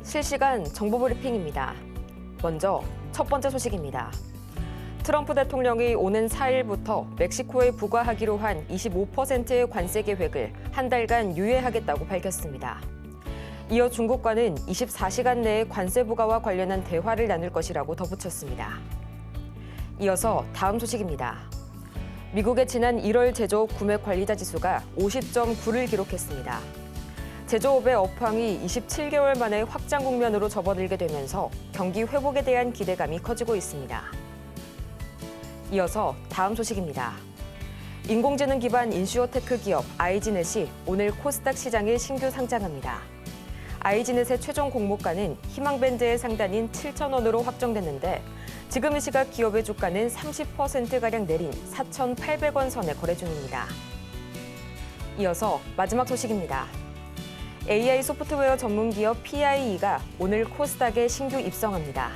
실시간 정보 브리핑입니다. 먼저 첫 번째 소식입니다. 트럼프 대통령이 오는 4일부터 멕시코에 부과하기로 한 25%의 관세 계획을 한 달간 유예하겠다고 밝혔습니다. 이어 중국과는 24시간 내에 관세 부과와 관련한 대화를 나눌 것이라고 덧붙였습니다. 이어서 다음 소식입니다. 미국의 지난 1월 제조업 구매 관리자 지수가 50.9를 기록했습니다. 제조업의 업황이 27개월 만에 확장 국면으로 접어들게 되면서 경기 회복에 대한 기대감이 커지고 있습니다. 이어서 다음 소식입니다. 인공지능 기반 인슈어테크 기업 아이지넷이 오늘 코스닥 시장에 신규 상장합니다. 아이지넷의 최종 공모가는 희망밴드의 상단인 7,000원으로 확정됐는데 지금 이 시각 기업의 주가는 30%가량 내린 4,800원 선에 거래 중입니다. 이어서 마지막 소식입니다. AI 소프트웨어 전문 기업 PIE가 오늘 코스닥에 신규 입성합니다.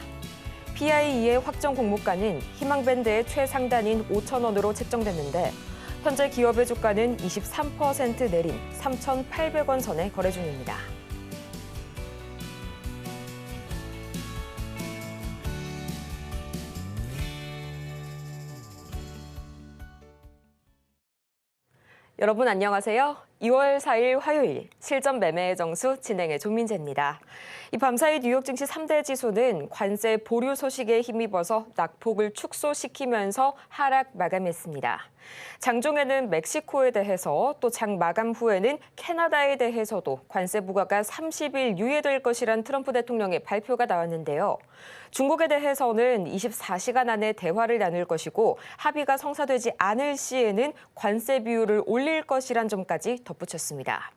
PIE의 확정 공모가는 희망밴드의 최상단인 5,000원으로 책정됐는데 현재 기업의 주가는 23% 내린 3,800원 선에 거래 중입니다. 여러분 안녕하세요. 2월 4일 화요일 실전 매매의 정수 진행의 조민재입니다. 이 밤사이 뉴욕 증시 3대 지수는 관세 보류 소식에 힘입어서 낙폭을 축소시키면서 하락 마감했습니다. 장중에는 멕시코에 대해서 또 장 마감 후에는 캐나다에 대해서도 관세 부과가 30일 유예될 것이란 트럼프 대통령의 발표가 나왔는데요. 중국에 대해서는 24시간 안에 대화를 나눌 것이고 합의가 성사되지 않을 시에는 관세 비율을 올릴 것이란 점까지 덧붙였습니다.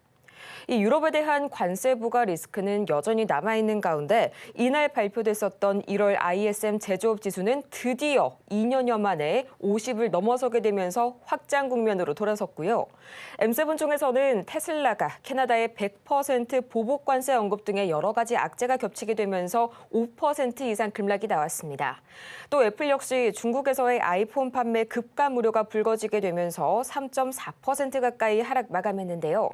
이 유럽에 대한 관세 부과 리스크는 여전히 남아있는 가운데 이날 발표됐었던 1월 ISM 제조업 지수는 드디어 2년여 만에 50을 넘어서게 되면서 확장 국면으로 돌아섰고요. M7 중에서는 테슬라가 캐나다의 100% 보복 관세 언급 등의 여러 가지 악재가 겹치게 되면서 5% 이상 급락이 나왔습니다. 또 애플 역시 중국에서의 아이폰 판매 급감 우려가 불거지게 되면서 3.4% 가까이 하락 마감했는데요.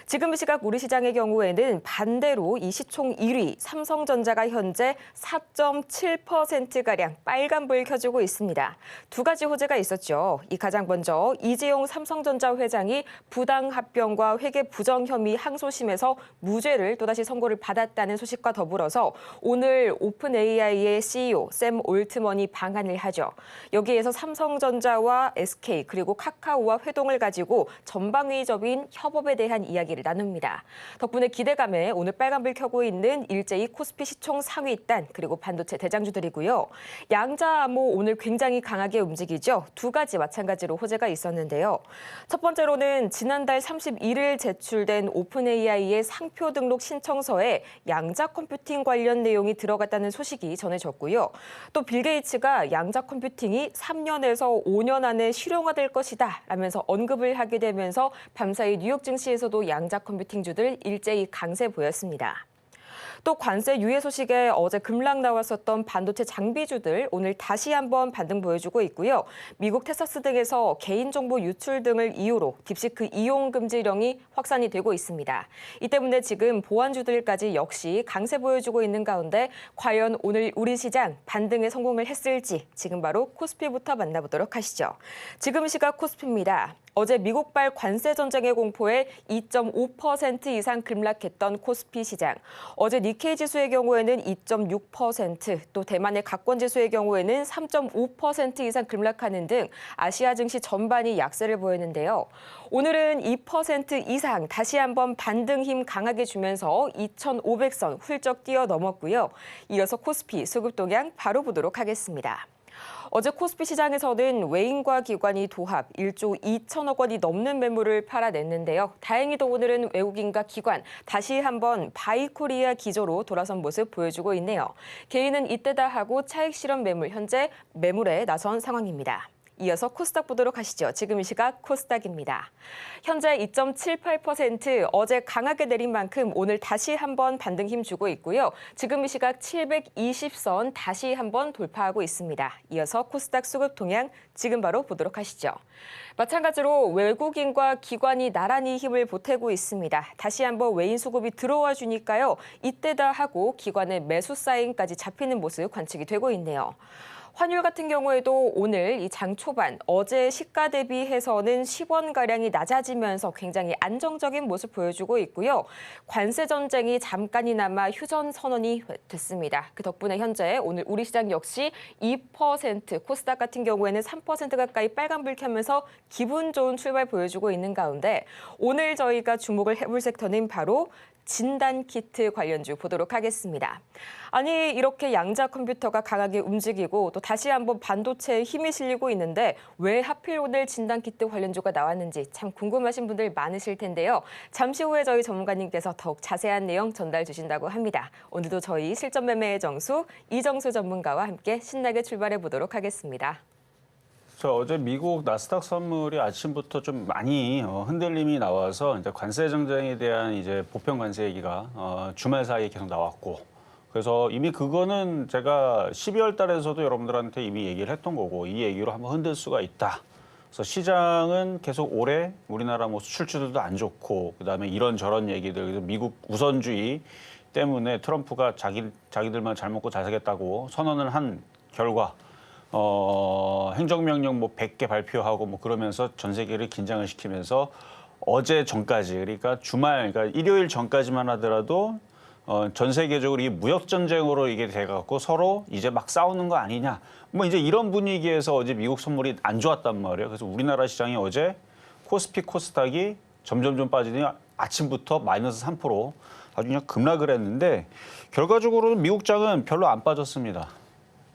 지금 이 시각 우리 시장의 경우에는 반대로 이 시총 1위 삼성전자가 현재 4.7%가량 빨간불 켜주고 있습니다. 두 가지 호재가 있었죠. 이 가장 먼저 이재용 삼성전자 회장이 부당합병과 회계 부정 혐의 항소심에서 무죄를 또다시 선고를 받았다는 소식과 더불어서 오늘 오픈 AI의 CEO 샘 올트먼이 방한을 하죠. 여기에서 삼성전자와 SK 그리고 카카오와 회동을 가지고 전방위적인 협업에 대한 이야기를 나눕니다. 덕분에 기대감에 오늘 빨간불 켜고 있는 일제히 코스피 시총 상위 단 그리고 반도체 대장주들이고요. 양자 암호 오늘 굉장히 강하게 움직이죠. 두 가지 마찬가지로 호재가 있었는데요. 첫 번째로는 지난달 31일 제출된 오픈 AI의 상표 등록 신청서에 양자 컴퓨팅 관련 내용이 들어갔다는 소식이 전해졌고요. 또 빌 게이츠가 양자 컴퓨팅이 3년에서 5년 안에 실용화될 것이다 라면서 언급을 하게 되면서 밤사이 뉴욕 증시에서도 양자 컴퓨팅주들 일제히 강세 보였습니다. 또 관세 유예 소식에 어제 급락 나왔었던 반도체 장비주들 오늘 다시 한번 반등 보여주고 있고요. 미국 텍사스 등에서 개인정보 유출 등을 이유로 딥시크 이용 금지령이 확산이 되고 있습니다. 이 때문에 지금 보안주들까지 역시 강세 보여주고 있는 가운데 과연 오늘 우리 시장 반등에 성공을 했을지 지금 바로 코스피부터 만나보도록 하시죠. 지금 시각 코스피입니다. 어제 미국발 관세 전쟁의 공포에 2.5% 이상 급락했던 코스피 시장. 어제 니케이 지수의 경우에는 2.6%, 또 대만의 각권 지수의 경우에는 3.5% 이상 급락하는 등 아시아 증시 전반이 약세를 보였는데요. 오늘은 2% 이상 다시 한번 반등 힘 강하게 주면서 2,500선 훌쩍 뛰어넘었고요. 이어서 코스피 수급 동향 바로 보도록 하겠습니다. 어제 코스피 시장에서는 외인과 기관이 도합 1조 2천억 원이 넘는 매물을 팔아냈는데요. 다행히도 오늘은 외국인과 기관 다시 한번 바이코리아 기조로 돌아선 모습 보여주고 있네요. 개인은 이때다 하고 차익 실현 매물 현재 매물에 나선 상황입니다. 이어서 코스닥 보도록 하시죠. 지금 이 시각 코스닥입니다. 현재 2.78%, 어제 강하게 내린 만큼 오늘 다시 한번 반등 힘주고 있고요. 지금 이 시각 720선 다시 한번 돌파하고 있습니다. 이어서 코스닥 수급 동향 지금 바로 보도록 하시죠. 마찬가지로 외국인과 기관이 나란히 힘을 보태고 있습니다. 다시 한번 외인 수급이 들어와 주니까요. 이때다 하고 기관의 매수 사인까지 잡히는 모습 관측이 되고 있네요. 환율 같은 경우에도 오늘 이 장 초반 어제 시가 대비해서는 10원가량이 낮아지면서 굉장히 안정적인 모습 보여주고 있고요. 관세 전쟁이 잠깐이나마 휴전 선언이 됐습니다. 그 덕분에 현재 오늘 우리 시장 역시 2%, 코스닥 같은 경우에는 3% 가까이 빨간불 켜면서 기분 좋은 출발 보여주고 있는 가운데 오늘 저희가 주목을 해볼 섹터는 바로 진단키트 관련주 보도록 하겠습니다. 아니 이렇게 양자 컴퓨터가 강하게 움직이고 또 다시 한번 반도체에 힘이 실리고 있는데 왜 하필 오늘 진단키트 관련주가 나왔는지 참 궁금하신 분들 많으실 텐데요. 잠시 후에 저희 전문가님께서 더욱 자세한 내용 전달 주신다고 합니다. 오늘도 저희 실전 매매의 정수 이정수 전문가와 함께 신나게 출발해 보도록 하겠습니다. 어제 미국 나스닥 선물이 아침부터 좀 많이 흔들림이 나와서 이제 관세 정쟁에 대한 이제 보편 관세 얘기가 주말 사이에 계속 나왔고, 그래서 이미 그거는 제가 12월 달에서도 여러분들한테 이미 얘기를 했던 거고, 이 얘기로 한번 흔들 수가 있다. 그래서 시장은 계속 올해 우리나라 뭐 수출주들도 안 좋고, 그다음에 이런저런 얘기들, 그래서 미국 우선주의 때문에 트럼프가 자기들만 잘 먹고 잘 살겠다고 선언을 한 결과. 행정명령 뭐 100개 발표하고 뭐 그러면서 전 세계를 긴장을 시키면서 어제 전까지, 그러니까 주말, 그러니까 일요일 전까지만 하더라도 전 세계적으로 이 무역 전쟁으로 이게 돼갖고 서로 이제 막 싸우는 거 아니냐, 뭐 이제 이런 분위기에서 어제 미국 선물이 안 좋았단 말이에요. 그래서 우리나라 시장이 어제 코스피 코스닥이 점점 빠지더니 아침부터 마이너스 3% 아주 그냥 급락을 했는데, 결과적으로는 미국장은 별로 안 빠졌습니다.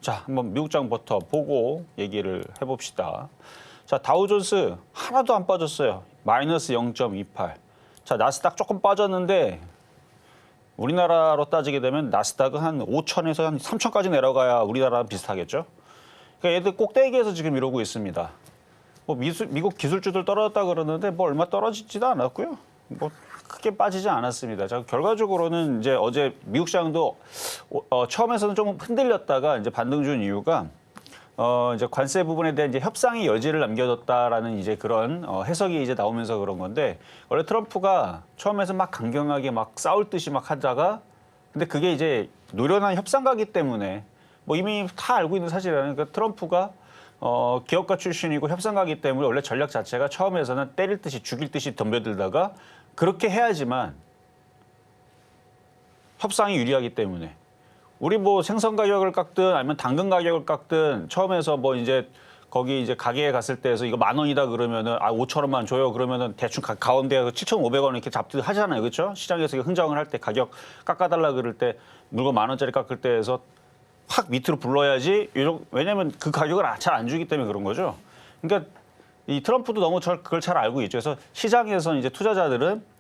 자, 한번 미국장부터 보고 얘기를 해봅시다. 자, 다우존스 하나도 안 빠졌어요. 마이너스 0.28. 자, 나스닥 조금 빠졌는데 우리나라로 따지게 되면 나스닥은 한 5천에서 한 3천까지 내려가야 우리나라랑 비슷하겠죠. 그러니까 얘들 꼭대기에서 지금 이러고 있습니다. 뭐 미국 기술주들 떨어졌다 그러는데 뭐 얼마 떨어지지도 않았고요. 뭐 크게 빠지지 않았습니다. 자, 결과적으로는 이제 어제 미국 시장도 처음에서는 좀 흔들렸다가 이제 반등 준 이유가 이제 관세 부분에 대한 이제 협상의 여지를 남겨뒀다라는 이제 그런 해석이 이제 나오면서 그런 건데, 원래 트럼프가 처음에서 막 강경하게 막 싸울 듯이 막 하다가, 근데 그게 이제 노련한 협상가기 때문에 뭐 이미 다 알고 있는 사실이라는, 그러니까 트럼프가 기업가 출신이고 협상가기 때문에 원래 전략 자체가 처음에서는 때릴 듯이 죽일 듯이 덤벼들다가 그렇게 해야지만 협상이 유리하기 때문에, 우리 뭐 생선 가격을 깎든 아니면 당근 가격을 깎든 처음에서 뭐 이제 거기 이제 가게에 갔을 때에서 이거 10,000원이다 그러면은 5,000원만 줘요 그러면은 대충 가운데 7,500원 이렇게 잡듯 하잖아요, 그렇죠? 시장에서 흥정을 할 때 가격 깎아달라 그럴 때 물건 10,000원짜리 깎을 때에서 확 밑으로 불러야지. 왜냐면 그 가격을 잘 안 주기 때문에 그런 거죠. 그러니까 이 트럼프도 너무 그걸 잘 알고 있죠. 그래서 시장에서 이제 투자자들은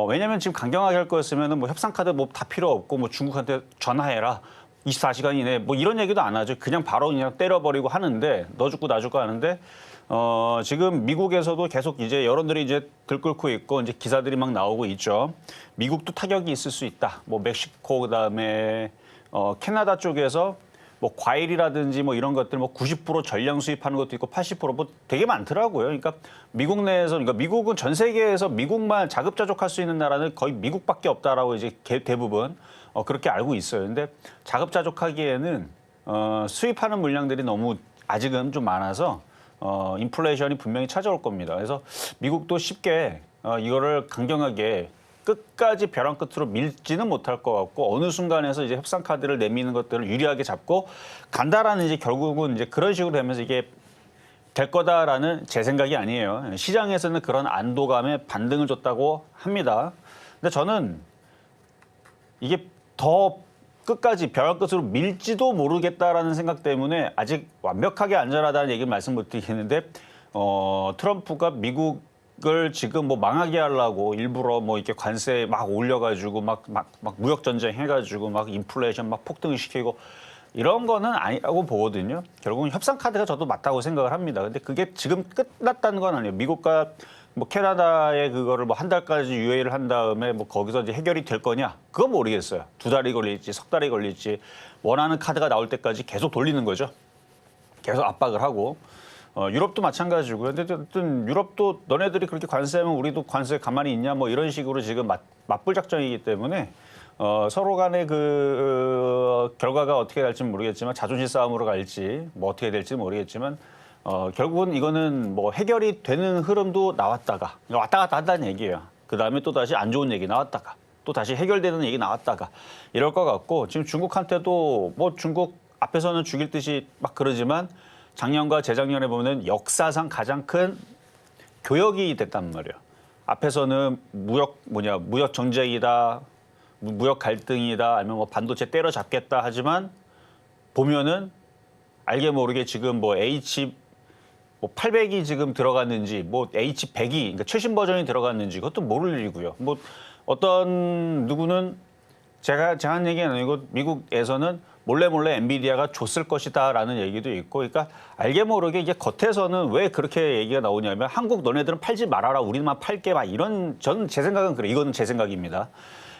왜냐면 지금 강경하게 할 거였으면은 뭐 협상 카드 뭐 다 필요 없고 뭐 중국한테 전화해라 24시간 이내 뭐 이런 얘기도 안 하죠. 그냥 바로 그냥 때려버리고 하는데, 너 죽고 나 죽고 하는데 지금 미국에서도 계속 이제 여론들이 이제 들끓고 있고 이제 기사들이 막 나오고 있죠. 미국도 타격이 있을 수 있다. 뭐 멕시코 그다음에 캐나다 쪽에서 뭐 과일이라든지 뭐 이런 것들 뭐 90% 전량 수입하는 것도 있고 80%뭐 되게 많더라고요. 그러니까 미국 내에서, 그러니까 미국은 전 세계에서 미국만 자급자족할 수 있는 나라는 거의 미국밖에 없다라고 이제 대부분 그렇게 알고 있어요. 근데 자급자족하기에는 수입하는 물량들이 너무 아직은 좀 많아서 인플레이션이 분명히 찾아올 겁니다. 그래서 미국도 쉽게 이거를 강경하게 끝까지 벼랑 끝으로 밀지는 못할 것 같고, 어느 순간에서 이제 협상 카드를 내미는 것들을 유리하게 잡고 간다라는, 이제 결국은 이제 그런 식으로 되면서 이게 될 거다라는 제 생각이 아니에요. 시장에서는 그런 안도감에 반등을 줬다고 합니다. 근데 저는 이게 더 끝까지 벼랑 끝으로 밀지도 모르겠다라는 생각 때문에 아직 완벽하게 안전하다는 얘기를 말씀 못 드리겠는데, 트럼프가 미국을 지금 뭐 망하게 하려고 일부러 뭐 이렇게 관세 막 올려가지고 막 무역 전쟁 해가지고 막 인플레이션 막 폭등시키고, 이런 거는 아니라고 보거든요. 결국은 협상 카드가 저도 맞다고 생각을 합니다. 근데 그게 지금 끝났다는 건 아니에요. 미국과 뭐 캐나다의 그거를 뭐 한 달까지 유예를 한 다음에 뭐 거기서 이제 해결이 될 거냐? 그건 모르겠어요. 2달이 걸릴지 석 달이 걸릴지 원하는 카드가 나올 때까지 계속 돌리는 거죠. 계속 압박을 하고. 유럽도 마찬가지고요. 근데 어쨌든 유럽도 너네들이 그렇게 관세하면 우리도 관세 가만히 있냐 뭐 이런 식으로 지금 맞불 작전이기 때문에 서로 간의 그 결과가 어떻게 될지 모르겠지만 자존심 싸움으로 갈지 뭐 어떻게 될지 모르겠지만 결국은 이거는 뭐 해결이 되는 흐름도 나왔다가 왔다 갔다 한다는 얘기예요. 그다음에 또 다시 안 좋은 얘기 나왔다가 또 다시 해결되는 얘기 나왔다가 이럴 것 같고 지금 중국한테도 뭐 중국 앞에서는 죽일 듯이 막 그러지만 작년과 재작년에 보면 역사상 가장 큰 교역이 됐단 말이에요. 앞에서는 무역 정쟁이다, 무역 갈등이다, 아니면 뭐 반도체 때려잡겠다 하지만 보면은 알게 모르게 지금 뭐 뭐 800이 지금 들어갔는지 뭐 H100이 그러니까 최신 버전이 들어갔는지 그것도 모를 일이고요. 뭐 어떤 누구는 제가 한 얘기는 아니고 미국에서는 몰래 엔비디아가 줬을 것이다라는 얘기도 있고, 그러니까 알게 모르게 이게 겉에서는 왜 그렇게 얘기가 나오냐면 한국 너네들은 팔지 말아라, 우리만 팔게 막 이런 저는 제 생각은 그래. 이거는 제 생각입니다.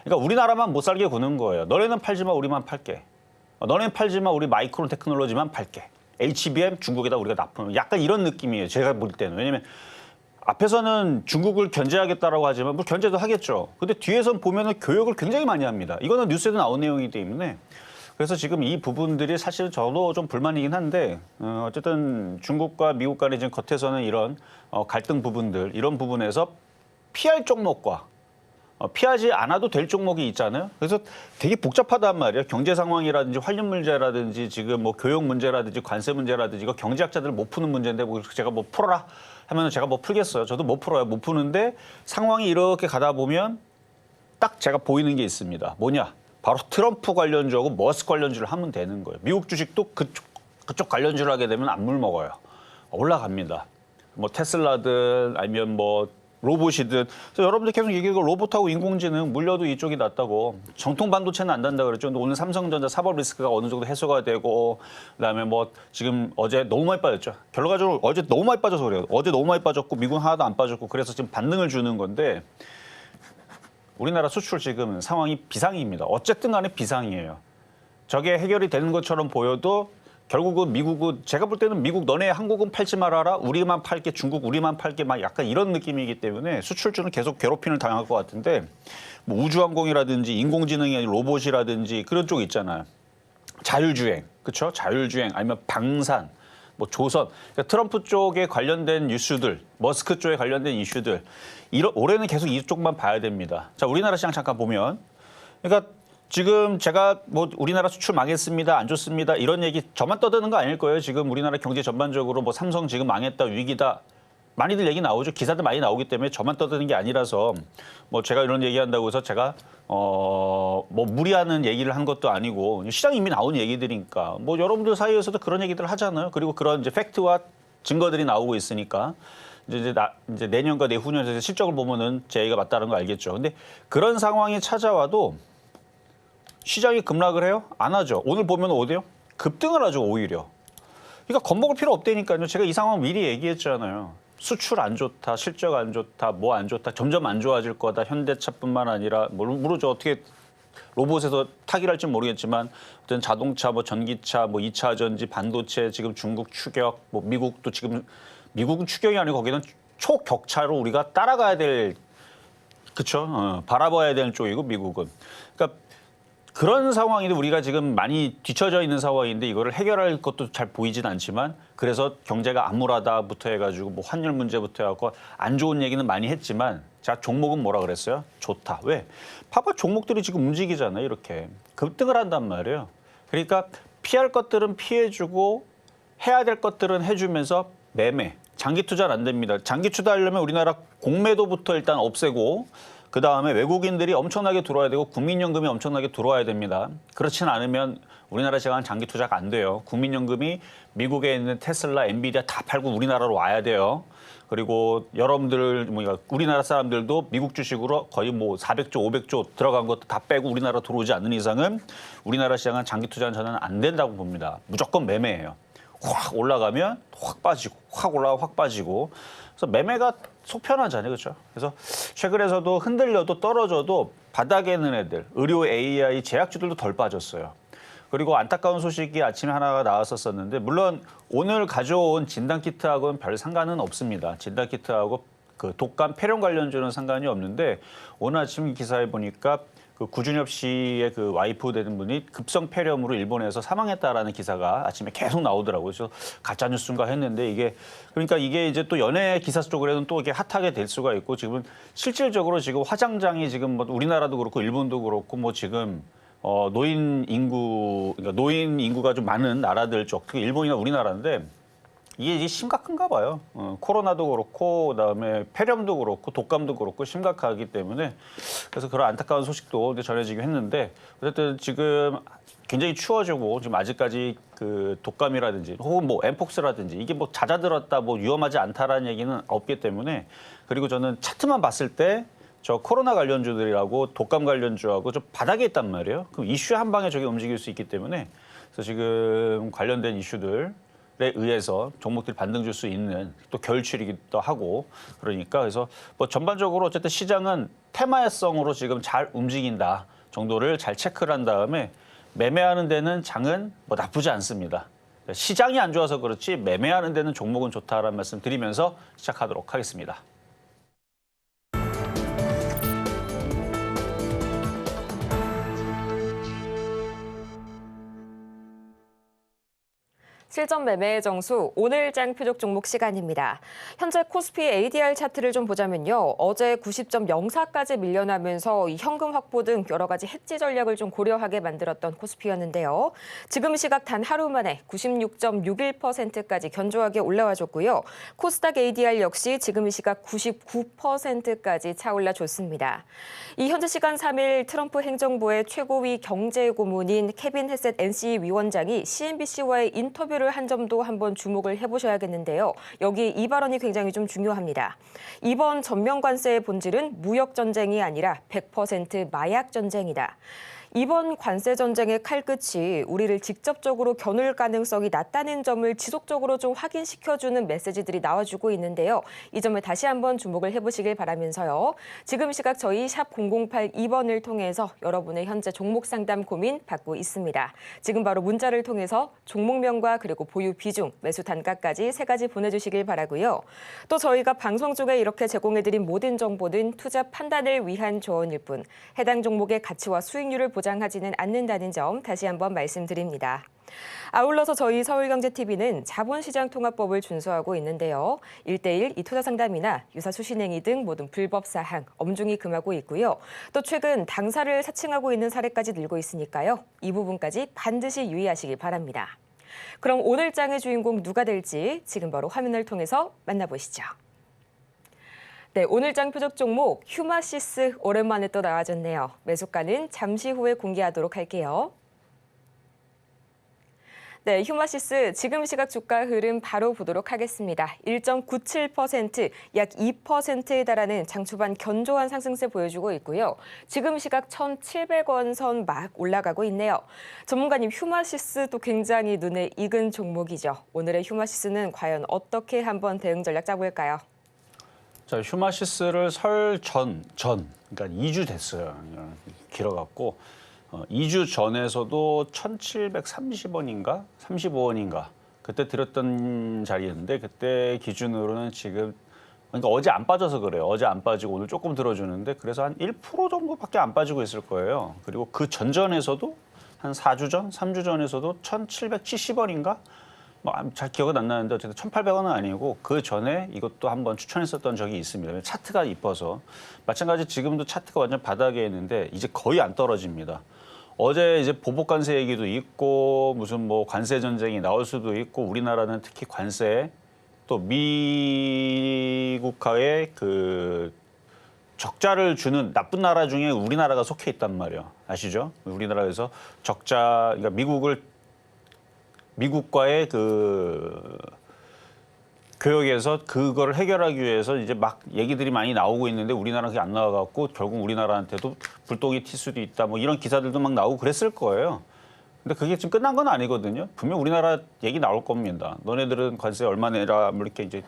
그러니까 우리나라만 못 살게 구는 거예요. 너네는 팔지 마, 우리만 팔게. 너네는 팔지 마, 우리 마이크론 테크놀로지만 팔게. HBM 중국에다 우리가 납품. 약간 이런 느낌이에요. 제가 볼 때는. 왜냐면 앞에서는 중국을 견제하겠다라고 하지만 뭐 견제도 하겠죠. 근데 뒤에선 보면은 교역을 굉장히 많이 합니다. 이거는 뉴스에도 나온 내용이기 때문에 그래서 지금 이 부분들이 사실은 저도 좀 불만이긴 한데 어쨌든 중국과 미국 간에 지금 겉에서는 이런 갈등 부분들 이런 부분에서 피할 종목과 피하지 않아도 될 종목이 있잖아요. 그래서 되게 복잡하단 말이에요. 경제 상황이라든지 환율 문제라든지 지금 뭐 교육 문제라든지 관세 문제라든지 이거 경제학자들 못 푸는 문제인데 뭐 제가 뭐 풀어라 하면 제가 뭐 풀겠어요. 저도 못 풀어요. 못 푸는데 상황이 이렇게 가다 보면 딱 제가 보이는 게 있습니다. 뭐냐? 바로 트럼프 관련주하고 머스크 관련주를 하면 되는 거예요. 미국 주식도 그쪽 관련주를 하게 되면 안 물먹어요. 올라갑니다. 뭐 테슬라든 아니면 뭐 로봇이든. 그래서 여러분들 계속 얘기하고 로봇하고 인공지능 물려도 이쪽이 낫다고. 정통 반도체는 안 된다 그랬죠. 근데 오늘 삼성전자 사법 리스크가 어느 정도 해소가 되고 그다음에 뭐 지금 어제 너무 많이 빠졌죠. 결과적으로 어제 너무 많이 빠져서 그래요. 어제 너무 많이 빠졌고 미국은 하나도 안 빠졌고 그래서 지금 반등을 주는 건데 우리나라 수출 지금 상황이 비상입니다. 어쨌든 간에 비상이에요. 저게 해결이 되는 것처럼 보여도 결국은 미국은 제가 볼 때는 미국 너네 한국은 팔지 말아라. 우리만 팔게 중국 우리만 팔게 막 약간 이런 느낌이기 때문에 수출주는 계속 괴롭힘을 당할 것 같은데 뭐 우주항공이라든지 인공지능이 로봇이라든지 그런 쪽 있잖아요. 자율주행, 그렇죠? 자율주행 아니면 방산, 뭐 조선, 그러니까 트럼프 쪽에 관련된 이슈들, 머스크 쪽에 관련된 이슈들 올해는 계속 이쪽만 봐야 됩니다. 자, 우리나라 시장 잠깐 보면 그러니까 지금 제가 뭐 우리나라 수출 망했습니다, 안 좋습니다 이런 얘기 저만 떠드는 거 아닐 거예요. 지금 우리나라 경제 전반적으로 뭐 삼성 지금 망했다, 위기다 많이들 얘기 나오죠. 기사들 많이 나오기 때문에 저만 떠드는 게 아니라서 뭐 제가 이런 얘기한다고 해서 제가 뭐 무리하는 얘기를 한 것도 아니고 시장 이미 나온 얘기들이니까 뭐 여러분들 사이에서도 그런 얘기들 하잖아요. 그리고 그런 이제 팩트와 증거들이 나오고 있으니까 이제 내년과 내후년에서 실적을 보면은 제 얘기가 맞다는 거 알겠죠. 근데 그런 상황이 찾아와도 시장이 급락을 해요? 안 하죠. 오늘 보면 어디요? 급등을 하죠, 오히려. 그러니까 겁먹을 필요 없다니까요. 제가 이 상황 미리 얘기했잖아요. 수출 안 좋다, 실적 안 좋다, 뭐 안 좋다, 점점 안 좋아질 거다. 현대차뿐만 아니라 모르죠. 어떻게 로봇에서 타기할지 모르겠지만 어떤 자동차, 뭐 전기차, 뭐 2차 전지, 반도체 지금 중국 추격, 뭐 미국도 지금 미국은 추격이 아니고 거기는 초격차로 우리가 따라가야 될 그렇죠. 바라봐야 되는 쪽이고 미국은. 그러니까 그런 상황인데 우리가 지금 많이 뒤처져 있는 상황인데 이거를 해결할 것도 잘 보이진 않지만 그래서 경제가 암울하다부터 해가지고 뭐 환율 문제부터 해갖고 안 좋은 얘기는 많이 했지만 자 종목은 뭐라 그랬어요? 좋다. 왜? 봐봐 종목들이 지금 움직이잖아요. 이렇게 급등을 한단 말이에요. 그러니까 피할 것들은 피해주고 해야 될 것들은 해주면서 매매. 장기 투자는 안 됩니다. 장기 투자하려면 우리나라 공매도부터 일단 없애고 그다음에 외국인들이 엄청나게 들어와야 되고 국민연금이 엄청나게 들어와야 됩니다. 그렇진 않으면 우리나라 시장은 장기 투자가 안 돼요. 국민연금이 미국에 있는 테슬라, 엔비디아 다 팔고 우리나라로 와야 돼요. 그리고 여러분들 우리나라 사람들도 미국 주식으로 거의 뭐 400조, 500조 들어간 것도 다 빼고 우리나라 들어오지 않는 이상은 우리나라 시장은 장기 투자는 저는 안 된다고 봅니다. 무조건 매매예요. 확 올라가면 확 빠지고 확 올라가 확 빠지고. 그래서 매매가 속 편하잖아요. 그렇죠? 그래서 최근에서도 흔들려도 떨어져도 바닥에 있는 애들, 의료 AI 제약주들도 덜 빠졌어요. 그리고 안타까운 소식이 아침에 하나가 나왔었는데 물론 오늘 가져온 진단키트하고는 별 상관은 없습니다. 진단키트하고 그 독감 폐렴 관련주는 상관이 없는데 오늘 아침 기사에 보니까 그 구준엽 씨의 그 와이프 되는 분이 급성 폐렴으로 일본에서 사망했다라는 기사가 아침에 계속 나오더라고요. 그래서 가짜 뉴스인가 했는데 이게 그러니까 이게 이제 또 연예 기사 쪽으로는 또 이게 핫하게 될 수가 있고 지금은 실질적으로 지금 화장장이 지금 뭐 우리나라도 그렇고 일본도 그렇고 뭐 지금 노인 인구가 좀 많은 나라들 쪽, 특히 일본이나 우리나라인데 이게 심각한가 봐요. 코로나도 그렇고 그다음에 폐렴도 그렇고 독감도 그렇고 심각하기 때문에 그래서 그런 안타까운 소식도 전해지긴 했는데 어쨌든 지금 굉장히 추워지고 지금 아직까지 그 독감이라든지 혹은 뭐 엠폭스라든지 이게 뭐 잦아들었다 뭐 위험하지 않다라는 얘기는 없기 때문에 그리고 저는 차트만 봤을 때 저 코로나 관련주들이라고 독감 관련주하고 좀 바닥에 있단 말이에요. 그럼 이슈 한 방에 저게 움직일 수 있기 때문에 그래서 지금 관련된 이슈들에 의해서 종목들이 반등 줄 수 있는 또 겨울철이기도 하고 그러니까 그래서 뭐 전반적으로 어쨌든 시장은 테마성으로 지금 잘 움직인다 정도를 잘 체크를 한 다음에 매매하는 데는 장은 뭐 나쁘지 않습니다. 시장이 안 좋아서 그렇지 매매하는 데는 종목은 좋다라는 말씀 드리면서 시작하도록 하겠습니다. 실전 매매의 정수, 오늘장 표적 종목 시간입니다. 현재 코스피 ADR 차트를 좀 보자면요. 어제 90.04까지 밀려나면서 이 현금 확보 등 여러 가지 해지 전략을 좀 고려하게 만들었던 코스피였는데요. 지금 시각 단 하루 만에 96.61%까지 견조하게 올라와줬고요. 코스닥 ADR 역시 지금 시각 99%까지 차올라줬습니다. 이 현재 시간 3일 트럼프 행정부의 최고위 경제고문인 케빈 헤셋 NC 위원장이 CNBC와의 인터뷰를 한 점도 한번 주목을 해보셔야겠는데요. 여기 이 발언이 굉장히 좀 중요합니다. 이번 전면 관세의 본질은 무역 전쟁이 아니라 100% 마약 전쟁이다. 이번 관세 전쟁의 칼끝이 우리를 직접적으로 겨눌 가능성이 낮다는 점을 지속적으로 좀 확인시켜주는 메시지들이 나와주고 있는데요. 이 점에 다시 한번 주목을 해보시길 바라면서요. 지금 시각 저희 샵 0082번을 통해서 여러분의 현재 종목 상담 고민 받고 있습니다. 지금 바로 문자를 통해서 종목명과 그리고 보유 비중, 매수 단가까지 세 가지 보내주시길 바라고요. 또 저희가 방송 중에 이렇게 제공해드린 모든 정보는 투자 판단을 위한 조언일 뿐 해당 종목의 가치와 수익률을 보장하지는 않는다는 점 다시 한번 말씀드립니다. 아울러서 저희 서울경제TV는 자본시장통합법을 준수하고 있는데요. 1:1 이 투자상담이나 유사수신행위 등 모든 불법 사항 엄중히 금하고 있고요. 또 최근 당사를 사칭하고 있는 사례까지 늘고 있으니까요. 이 부분까지 반드시 유의하시길 바랍니다. 그럼 오늘 장의 주인공 누가 될지 지금 바로 화면을 통해서 만나보시죠. 네, 오늘 장 표적 종목 휴마시스 오랜만에 또 나와줬네요. 매수가는 잠시 후에 공개하도록 할게요. 네, 휴마시스 지금 시각 주가 흐름 바로 보도록 하겠습니다. 1.97%, 약 2%에 달하는 장 초반 견조한 상승세 보여주고 있고요. 지금 시각 1,700원 선 막 올라가고 있네요. 전문가님, 휴마시스도 굉장히 눈에 익은 종목이죠. 오늘의 휴마시스는 과연 어떻게 한번 대응 전략 짜볼까요? 자, 휴마시스를 설 그러니까 2주 됐어요. 길어갖고 2주 전에서도 1,730원인가 35원인가 그때 들었던 자리였는데 그때 기준으로는 지금 그러니까 어제 안 빠져서 그래요. 어제 안 빠지고 오늘 조금 들어주는데 그래서 한 1% 정도밖에 안 빠지고 있을 거예요. 그리고 그 전전에서도 한 4주 전, 3주 전에서도 1,770원인가 잘 기억은 안 나는데 어쨌든 1,800원은 아니고 그 전에 이것도 한번 추천했었던 적이 있습니다. 차트가 이뻐서. 마찬가지 지금도 차트가 완전 바닥에 있는데 이제 거의 안 떨어집니다. 어제 이제 보복 관세 얘기도 있고 무슨 뭐 관세 전쟁이 나올 수도 있고 우리나라는 특히 관세 또 미국과의 그 적자를 주는 나쁜 나라 중에 우리나라가 속해 있단 말이에요. 아시죠? 우리나라에서 적자, 그러니까 미국과의 그 교역에서 그거를 해결하기 위해서 이제 막 얘기들이 많이 나오고 있는데 우리나라는 그게 안 나와갖고 결국 우리나라한테도 불똥이 튈 수도 있다. 뭐 이런 기사들도 막 나오고 그랬을 거예요. 근데 그게 지금 끝난 건 아니거든요. 분명 우리나라 얘기 나올 겁니다. 너네들은 관세 얼마 내라 뭐 이렇게 이제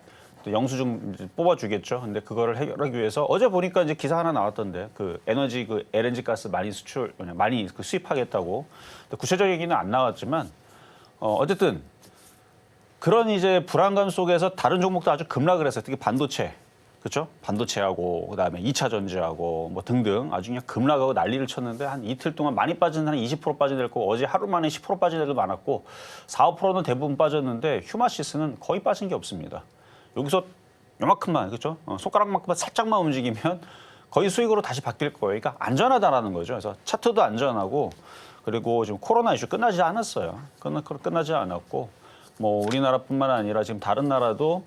또 영수증 이제 뽑아주겠죠. 근데 그거를 해결하기 위해서 어제 보니까 이제 기사 하나 나왔던데 그 에너지 그 LNG 가스 많이 많이 그 수입하겠다고. 근데 구체적인 얘기는 안 나왔지만 어쨌든 그런 이제 불안감 속에서 다른 종목도 아주 급락을 했어요. 특히 반도체. 그렇죠? 반도체하고 그다음에 2차 전지하고 뭐 등등 아주 그냥 급락하고 난리를 쳤는데 한 이틀 동안 많이 빠진 한 20% 빠진 애들 있고 어제 하루 만에 10% 빠진 애들 많았고 4, 5%는 대부분 빠졌는데 휴마시스는 거의 빠진 게 없습니다. 여기서 요만큼만 그렇죠? 손가락만큼만 살짝만 움직이면 거의 수익으로 다시 바뀔 거예요. 그러니까 안전하다라는 거죠. 그래서 차트도 안전하고 그리고 지금 코로나 이슈 끝나지 않았어요. 끝나지 않았고 뭐 우리나라뿐만 아니라 지금 다른 나라도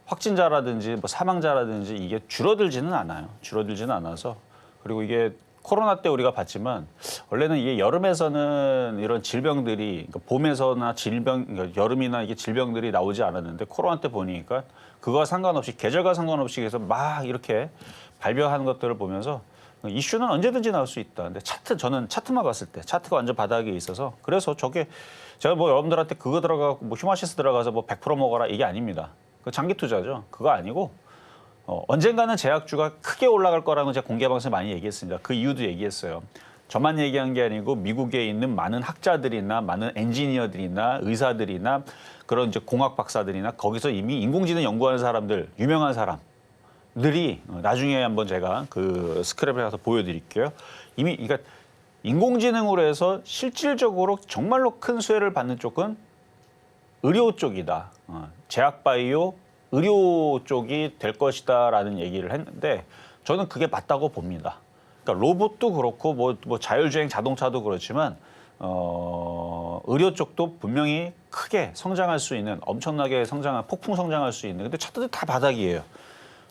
확진자라든지 뭐 사망자라든지 이게 줄어들지는 않아요. 줄어들지는 않아서 그리고 이게 코로나 때 우리가 봤지만 원래는 이게 여름에서는 이런 질병들이 그러니까 봄에서나 그러니까 여름이나 이게 질병들이 나오지 않았는데 코로나 때 보니까 그거와 상관없이 계절과 상관없이 그래서 막 이렇게 발병하는 것들을 보면서 이슈는 언제든지 나올 수 있다. 근데 저는 차트만 봤을 때 차트가 완전 바닥에 있어서 그래서 저게 제가 뭐 여러분들한테 그거 들어가고 뭐 휴마시스 들어가서 뭐 100% 먹어라 이게 아닙니다. 그 장기 투자죠. 그거 아니고 언젠가는 제약주가 크게 올라갈 거라는 제가 공개 방송에 많이 얘기했습니다. 그 이유도 얘기했어요. 저만 얘기한 게 아니고 미국에 있는 많은 학자들이나 많은 엔지니어들이나 의사들이나 그런 이제 공학 박사들이나 거기서 이미 인공지능 연구하는 사람들, 유명한 사람들이 나중에 한번 제가 그 스크랩에 가서 보여드릴게요. 이미 그러니까 인공지능으로 해서 실질적으로 정말로 큰 수혜를 받는 쪽은 의료 쪽이다. 제약바이오, 의료 쪽이 될 것이다라는 얘기를 했는데 저는 그게 맞다고 봅니다. 그러니까 로봇도 그렇고 뭐 자율주행 자동차도 그렇지만 의료 쪽도 분명히 크게 성장할 수 있는 엄청나게 폭풍 성장할 수 있는 근데 차트들 다 바닥이에요.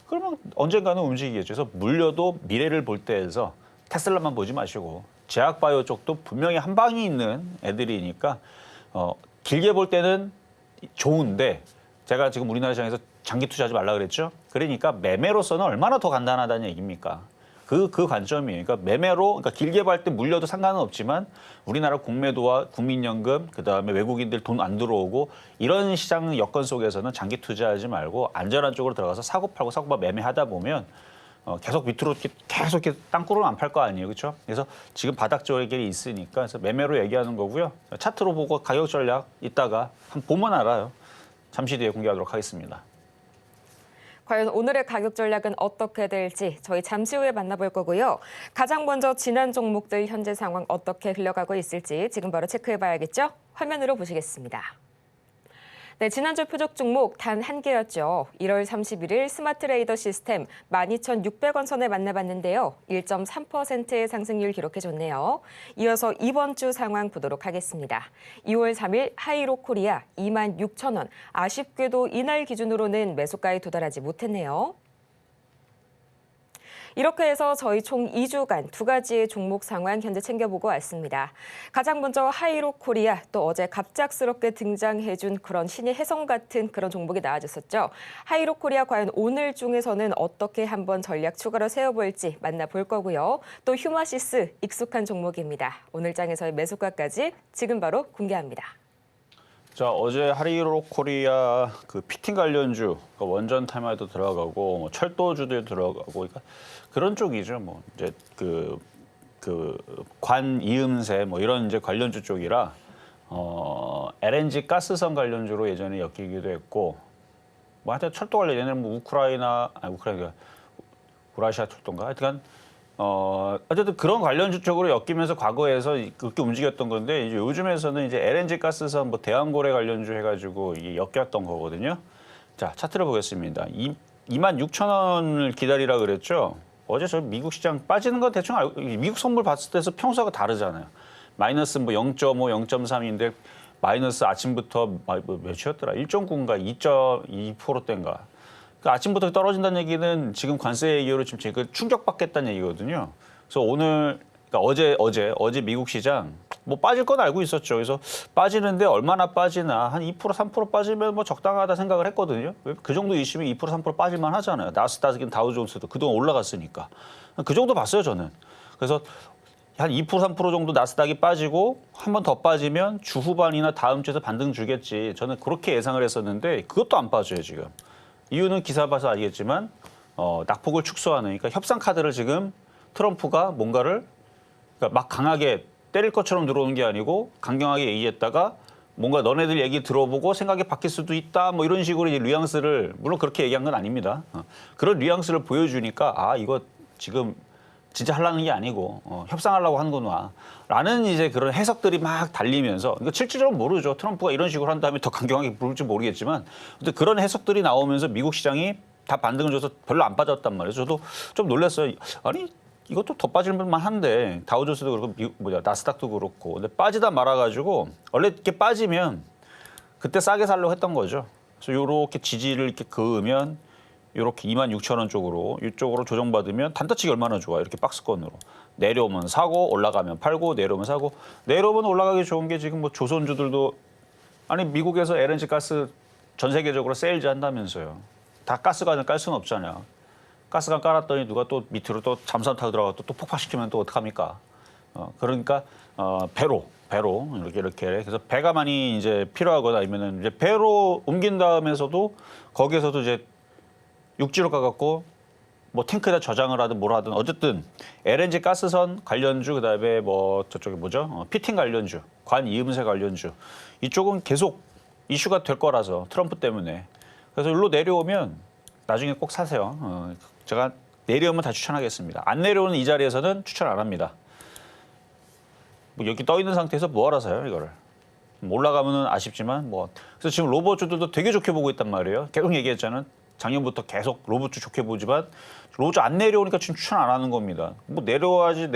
그러면 언젠가는 움직이겠죠. 그래서 물려도 미래를 볼 때에서 테슬라만 보지 마시고 제약바이오 쪽도 분명히 한 방이 있는 애들이니까 길게 볼 때는 좋은데 제가 지금 우리나라 시장에서 장기 투자하지 말라 그랬죠. 그러니까 매매로서는 얼마나 더 간단하다는 얘기입니까? 그 관점이에요. 그러니까 매매로 그러니까 길게 볼 때 물려도 상관은 없지만 우리나라 공매도와 국민연금 그다음에 외국인들 돈 안 들어오고 이런 시장 여건 속에서는 장기 투자하지 말고 안전한 쪽으로 들어가서 사고 팔고 매매하다 보면 계속 밑으로 계속 이렇게 땅굴은 안 팔 거 아니에요. 그렇죠? 그래서 지금 바닥 쪽에 있으니까 그래서 매매로 얘기하는 거고요. 차트로 보고 가격 전략 이따가 한번 보면 알아요. 잠시 뒤에 공개하도록 하겠습니다. 과연 오늘의 가격 전략은 어떻게 될지 저희 잠시 후에 만나볼 거고요. 가장 먼저 지난 종목들 현재 상황 어떻게 흘러가고 있을지 지금 바로 체크해봐야겠죠? 화면으로 보시겠습니다. 네, 지난주 표적 종목 단 한 개였죠. 1월 31일 스마트레이더 시스템 12,600원 선에 만나봤는데요. 1.3%의 상승률 기록해줬네요. 이어서 이번 주 상황 보도록 하겠습니다. 2월 3일 하이로코리아 26,000원. 아쉽게도 이날 기준으로는 매수가에 도달하지 못했네요. 이렇게 해서 저희 총 2주간 두 가지의 종목 상황 현재 챙겨보고 왔습니다. 가장 먼저 하이로코리아 또 어제 갑작스럽게 등장해준 그런 신의 혜성 같은 그런 종목이 나와줬었죠. 하이로코리아 과연 오늘 중에서는 어떻게 한번 전략 추가로 세워볼지 만나볼 거고요. 또 휴마시스 익숙한 종목입니다. 오늘 장에서의 매수가까지 지금 바로 공개합니다. 자, 어제 하이로코리아 그 피팅 관련주, 그러니까 원전 타마도 들어가고 뭐 철도주도 들어가고 그러니까 그런 쪽이죠. 뭐 이제 관 이음새 뭐 이런 이제 관련주 쪽이라 LNG 가스선 관련주로 예전에 엮이기도 했고 뭐 하여튼 철도 관련 얘네는 뭐 우크라이나 우라시아 철도인가 하여튼 어쨌든 그런 관련주 쪽으로 엮이면서 과거에서 그렇게 움직였던 건데 이제 요즘에서는 이제 LNG 가스선 뭐 대왕고래 관련주 해가지고 이게 엮였던 거거든요. 자, 차트를 보겠습니다. 26,000원을 기다리라 그랬죠. 어제 저 미국 시장 빠지는 거 대충 알고 미국 선물 봤을 때서 평소가 다르잖아요. 마이너스 뭐 0.5, 0.3인데 마이너스 아침부터 몇이었더라? 1.9인가 2.2%대인가. 그 아침부터 떨어진다는 얘기는 지금 관세 이후로 지금 그 충격받겠다는 얘기거든요. 그래서 오늘 그러니까 어제 미국 시장 뭐 빠질 건 알고 있었죠. 그래서 빠지는데 얼마나 빠지나 한 2% 3% 빠지면 뭐 적당하다 생각을 했거든요. 그 정도 이슈면 2% 3% 빠질만 하잖아요. 나스닥이나 다우존스도 그동안 올라갔으니까. 그 정도 봤어요, 저는. 그래서 한 2% 3% 정도 나스닥이 빠지고 한 번 더 빠지면 주 후반이나 다음 주에서 반등 주겠지. 저는 그렇게 예상을 했었는데 그것도 안 빠져요, 지금. 이유는 기사 봐서 알겠지만 낙폭을 축소하는 그러니까 협상 카드를 지금 트럼프가 뭔가를 그러니까 막 강하게 때릴 것처럼 들어오는 게 아니고 강경하게 얘기했다가 뭔가 너네들 얘기 들어보고 생각이 바뀔 수도 있다 뭐 이런 식으로 이제 뉘앙스를 물론 그렇게 얘기한 건 아닙니다. 그런 뉘앙스를 보여주니까 아 이거 지금 진짜 하려는 게 아니고 협상하려고 하는구나 라는 이제 그런 해석들이 막 달리면서 그러니까 실질적으로 모르죠. 트럼프가 이런 식으로 한 다음에 더 강경하게 부를지 모르겠지만 근데 그런 해석들이 나오면서 미국 시장이 다 반등을 줘서 별로 안 빠졌단 말이에요. 저도 좀 놀랐어요. 아니 이것도 더 빠질만 한데 다우존스도 그렇고 나스닥도 그렇고 근데 빠지다 말아가지고 원래 이렇게 빠지면 그때 싸게 살려고 했던 거죠. 그래서 이렇게 지지를 이렇게 그으면 이렇게 26,000원 쪽으로 이쪽으로 조정받으면 단타치기 얼마나 좋아 이렇게 박스권으로 내려오면 사고 올라가면 팔고 내려오면 사고 내려오면 올라가기 좋은 게 지금 뭐 조선주들도 아니 미국에서 LNG 가스 전 세계적으로 세일즈 한다면서요. 다 가스관을 깔 수는 없잖아요. 가스관 깔았더니 누가 또 밑으로 또 잠수함 타고 들어가 또 폭파시키면 또 어떡합니까? 그러니까 배로 이렇게 그래서 배가 많이 이제 필요하거나 아니면은 이제 배로 옮긴 다음에서도 거기에서도 이제 육지로 가갖고 뭐 탱크에다 저장을 하든 뭘 하든 어쨌든 LNG 가스선 관련주 그다음에 뭐 저쪽에 뭐죠? 피팅 관련주, 관 이음새 관련주 이쪽은 계속 이슈가 될 거라서 트럼프 때문에 그래서 일로 내려오면 나중에 꼭 사세요. 제가 내려오면 다 추천하겠습니다. 안 내려오는 이 자리에서는 추천 안 합니다. 뭐 여기 떠 있는 상태에서 뭐하러 사요 이거를? 올라가면은 아쉽지만 뭐 그래서 지금 로봇주들도 되게 좋게 보고 있단 말이에요. 계속 얘기했잖아요. 작년부터 계속 로봇주 좋게 보지만 로봇주 안 내려오니까 지금 추천 안 하는 겁니다. 뭐 내려와야지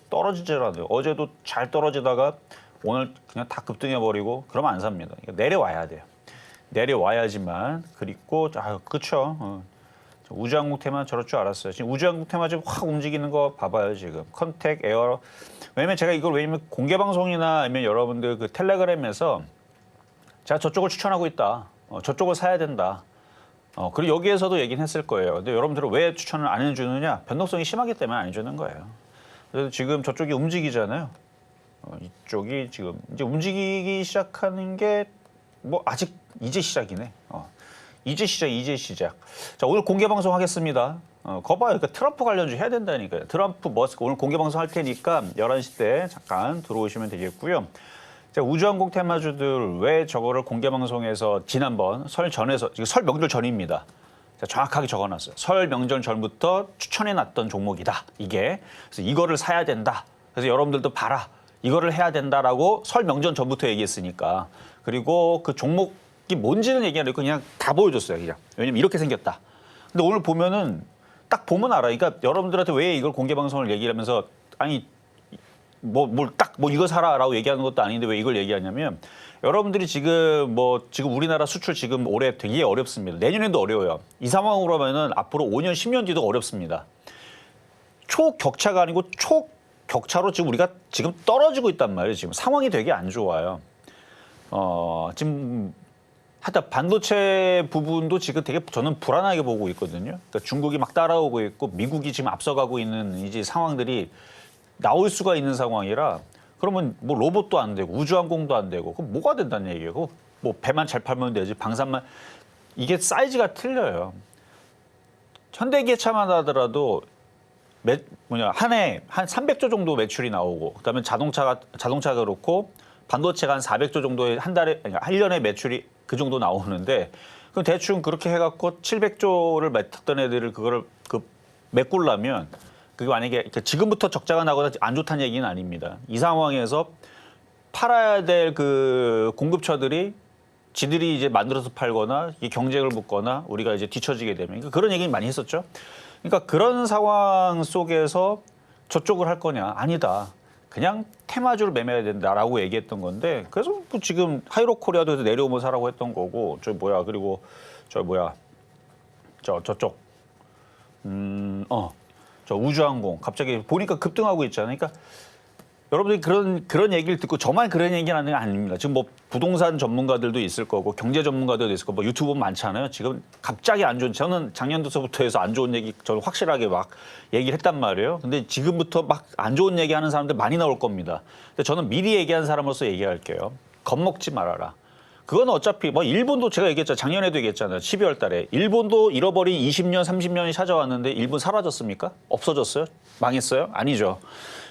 떨어지질 않아요. 어제도 잘 떨어지다가 오늘 그냥 다 급등해 버리고 그러면 안 삽니다. 그러니까 내려와야 돼요. 내려와야지만 그리고 그렇죠. 우주항공 테마 저럴 줄 알았어요. 지금 우주항공 테마 지금 확 움직이는 거 봐봐요 지금 컨택 에어 왜냐면 제가 이걸 왜냐면 공개 방송이나 아니면 여러분들 그 텔레그램에서 제가 저쪽을 추천하고 있다. 저쪽을 사야 된다. 그리고 여기에서도 얘기는 했을 거예요. 근데 여러분들은 왜 추천을 안 해주느냐? 변동성이 심하기 때문에 안 해주는 거예요. 그래서 지금 저쪽이 움직이잖아요. 이쪽이 지금 이제 움직이기 시작하는 게 뭐 아직 이제 시작이네. 이제 시작. 자 오늘 공개 방송 하겠습니다. 거봐요. 그러니까 트럼프 관련주 해야 된다니까요. 트럼프 머스크 오늘 공개 방송 할 테니까 11시 때 잠깐 들어오시면 되겠고요. 자, 우주항공 테마주들 왜 저거를 공개 방송에서 지난번 설 전에서 지금 설 명절 전입니다. 자, 정확하게 적어놨어요. 설 명절 전부터 추천해놨던 종목이다. 이게 그래서 이거를 사야 된다. 그래서 여러분들도 봐라. 이거를 해야 된다라고 설 명절 전부터 얘기했으니까 그리고 그 종목이 뭔지는 얘기 안 했고 그냥 다 보여줬어요. 그냥 왜냐면 이렇게 생겼다. 근데 오늘 보면은 딱 보면 알아. 그러니까 여러분들한테 왜 이걸 공개 방송을 얘기를 하면서 아니 뭐 이거 사라라고 얘기하는 것도 아닌데 왜 이걸 얘기하냐면 여러분들이 지금 지금 우리나라 수출 지금 올해 되게 어렵습니다. 내년에도 어려워요. 이 상황으로 하면은 앞으로 5년, 10년 뒤도 어렵습니다. 초격차가 아니고 초격차로 지금 우리가 지금 떨어지고 있단 말이에요. 지금 상황이 되게 안 좋아요. 지금 하여튼 반도체 부분도 지금 되게 저는 불안하게 보고 있거든요. 그러니까 중국이 막 따라오고 있고 미국이 지금 앞서가고 있는 이제 상황들이 나올 수가 있는 상황이라 그러면 뭐 로봇도 안 되고 우주항공도 안 되고 그럼 뭐가 된다는 얘기예요. 그거 뭐 배만 잘 팔면 되지 방산만 이게 사이즈가 틀려요. 현대기아차만 하더라도 한 해 한 300조 정도 매출이 나오고 그다음에 자동차가 그렇고 반도체가 한 400조 정도의 한 달에 그러니까 1년에 매출이 그 정도 나오는데 그럼 대충 그렇게 해갖고 700조를 맺었던 애들을 그거를 메꾸려면 그게 만약에 지금부터 적자가 나거나 안 좋다는 얘기는 아닙니다. 이 상황에서 팔아야 될 그 공급처들이 지들이 이제 만들어서 팔거나 이 경쟁을 붙거나 우리가 이제 뒤처지게 되면 그러니까 그런 얘기는 많이 했었죠. 그러니까 그런 상황 속에서 저쪽을 할 거냐? 아니다. 그냥 테마주를 매매해야 된다라고 얘기했던 건데 그래서 지금 하이로코리아도 내려오면 사라고 했던 거고 그리고 저쪽 저 우주항공 갑자기 보니까 급등하고 있잖아요. 그러니까 여러분들이 그런 얘기를 듣고 저만 그런 얘기를 하는 게 아닙니다. 지금 뭐 부동산 전문가들도 있을 거고 경제 전문가들도 있을 거고 뭐 유튜브 많잖아요. 지금 갑자기 안 좋은 저는 작년도서부터 해서 안 좋은 얘기 저는 확실하게 막 얘기를 했단 말이에요. 근데 지금부터 막 안 좋은 얘기 하는 사람들 많이 나올 겁니다. 근데 저는 미리 얘기한 사람으로서 얘기할게요. 겁먹지 말아라. 그건 어차피 뭐 일본도 제가 얘기했잖아요. 작년에도 얘기했잖아요. 12월 달에 일본도 잃어버린 20년, 30년이 찾아왔는데 일본 사라졌습니까? 없어졌어요? 망했어요? 아니죠.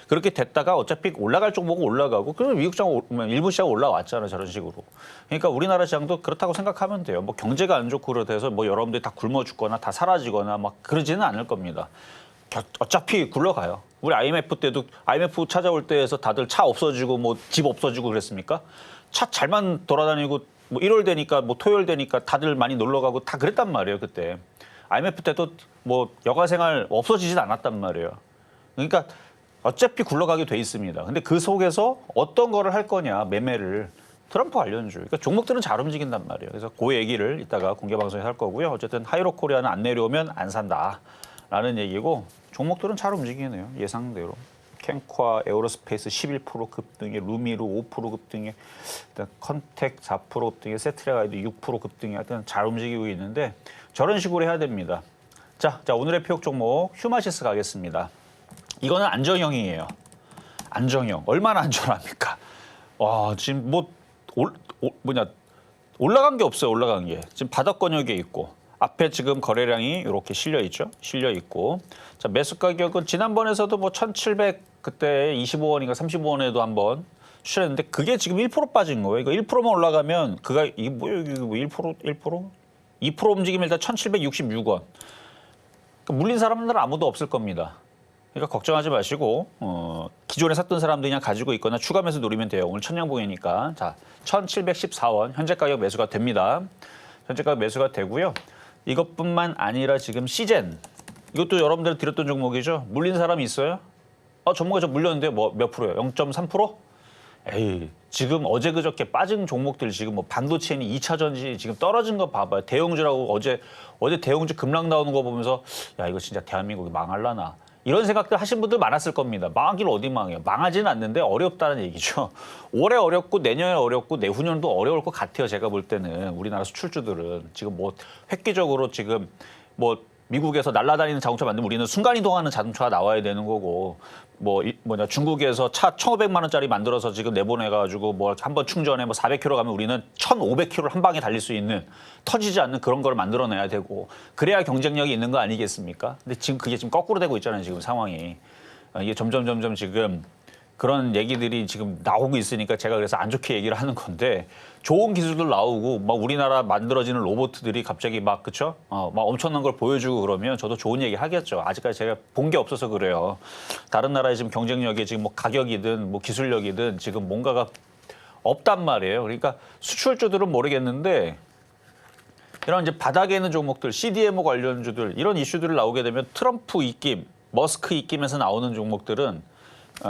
그렇게 됐다가 어차피 올라갈 종목은 올라가고 그러면 미국 시장, 일본 시장 올라왔잖아요. 저런 식으로. 그러니까 우리나라 시장도 그렇다고 생각하면 돼요. 뭐 경제가 안 좋고 그래서 뭐 여러분들이 다 굶어 죽거나 다 사라지거나 막 그러지는 않을 겁니다. 어차피 굴러가요. 우리 IMF 때도 IMF 찾아올 때에서 다들 차 없어지고 뭐 집 없어지고 그랬습니까? 차 잘만 돌아다니고 뭐 1월 되니까 뭐 토요일 되니까 다들 많이 놀러 가고 다 그랬단 말이에요. 그때. IMF 때도 뭐 여가 생활 없어지진 않았단 말이에요. 그러니까 어차피 굴러가게 돼 있습니다. 근데 그 속에서 어떤 거를 할 거냐, 매매를. 트럼프 관련주. 그러니까 종목들은 잘 움직인단 말이에요. 그래서 그 얘기를 이따가 공개 방송에서 할 거고요. 어쨌든 하이로 코리아는 안 내려오면 안 산다라는 얘기고 종목들은 잘 움직이네요. 예상대로. 캠코아, 에어로스페이스 11% 급등에, 루미루 5% 급등에, 일단 컨텍 4% 급등에, 세트레가이드 6% 급등에 하여튼 잘 움직이고 있는데 저런 식으로 해야 됩니다. 자, 오늘의 표역 종목 휴마시스 가겠습니다. 이거는 안정형이에요. 안정형. 얼마나 안전합니까? 와, 지금 올라간 게 없어요. 올라간 게. 지금 바닥 권역에 있고 앞에 지금 거래량이 이렇게 실려 있죠. 실려 있고. 자, 매수 가격은 지난번에서도 뭐 1,700 그때 25원인가 35원에도 한번 추천했는데 그게 지금 1% 빠진 거예요. 이거 1%만 올라가면 이게 뭐예요? 이게 뭐 1%? 2% 움직이면 일단 1,766원. 그러니까 물린 사람들은 아무도 없을 겁니다. 그러니까 걱정하지 마시고 기존에 샀던 사람들이 그냥 가지고 있거나 추가 매수 노리면 돼요. 오늘 천냥봉이니까. 자, 1,714원 현재 가격 매수가 됩니다. 현재 가격 매수가 되고요. 이것뿐만 아니라 지금 시젠. 이것도 여러분들 드렸던 종목이죠. 물린 사람이 있어요? 전문가 저 물렸는데 뭐 몇 프로예요? 0.3%? 에이, 지금 어제 그저께 빠진 종목들 지금 뭐 반도체니 2차 전지 지금 떨어진 거 봐봐요. 대형주라고 어제 대형주 급락 나오는 거 보면서 야, 이거 진짜 대한민국이 망할라나. 이런 생각들 하신 분들 많았을 겁니다. 망하길 어디 망해요. 망하지는 않는데 어렵다는 얘기죠. 올해 어렵고 내년에 어렵고 내후년도 어려울 것 같아요. 제가 볼 때는 우리나라 수출주들은 지금 뭐 획기적으로 지금 뭐 미국에서 날아다니는 자동차 만들면 우리는 순간이동하는 자동차가 나와야 되는 거고 중국에서 차 1,500만 원짜리 만들어서 지금 내보내가지고 뭐 한 번 충전에 뭐 400km 가면 우리는 1,500km를 한 방에 달릴 수 있는 터지지 않는 그런 걸 만들어내야 되고 그래야 경쟁력이 있는 거 아니겠습니까? 근데 지금 그게 지금 거꾸로 되고 있잖아요. 지금 상황이. 이게 점점 지금 그런 얘기들이 지금 나오고 있으니까 제가 그래서 안 좋게 얘기를 하는 건데 좋은 기술들 나오고 막 우리나라 만들어지는 로봇들이 갑자기 막 그쵸? 막 엄청난 걸 보여주고 그러면 저도 좋은 얘기 하겠죠. 아직까지 제가 본 게 없어서 그래요. 다른 나라의 지금 경쟁력이 지금 뭐 가격이든 뭐 기술력이든 지금 뭔가가 없단 말이에요. 그러니까 수출주들은 모르겠는데 이런 이제 바닥에 있는 종목들, CDMO 관련주들 이런 이슈들을 나오게 되면 트럼프 입김, 머스크 입김에서 나오는 종목들은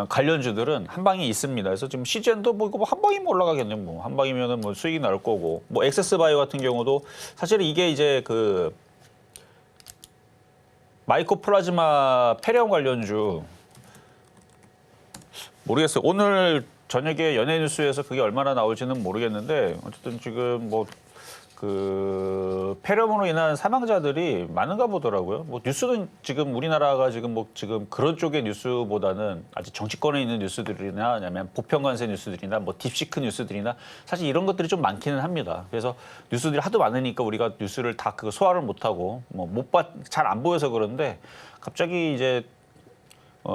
관련주들은 한 방에 있습니다. 그래서 지금 시젠도 뭐 이거 한 방이면 올라가겠네요. 뭐 한 방이면은 뭐 수익이 나올 거고. 뭐 엑세스바이오 같은 경우도 사실 이게 이제 그 마이코플라즈마 폐렴 관련주 모르겠어요. 오늘 저녁에 연예뉴스에서 그게 얼마나 나올지는 모르겠는데 어쨌든 지금 뭐 그 폐렴으로 인한 사망자들이 많은가 보더라고요. 뭐 뉴스는 지금 우리나라가 지금 그런 쪽의 뉴스보다는 아직 정치권에 있는 뉴스들이나 아니면 보편관세 뉴스들이나 뭐 딥시크 뉴스들이나 사실 이런 것들이 좀 많기는 합니다. 그래서 뉴스들이 하도 많으니까 우리가 뉴스를 다 그거 소화를 못하고 잘 안 보여서 그런데 갑자기 이제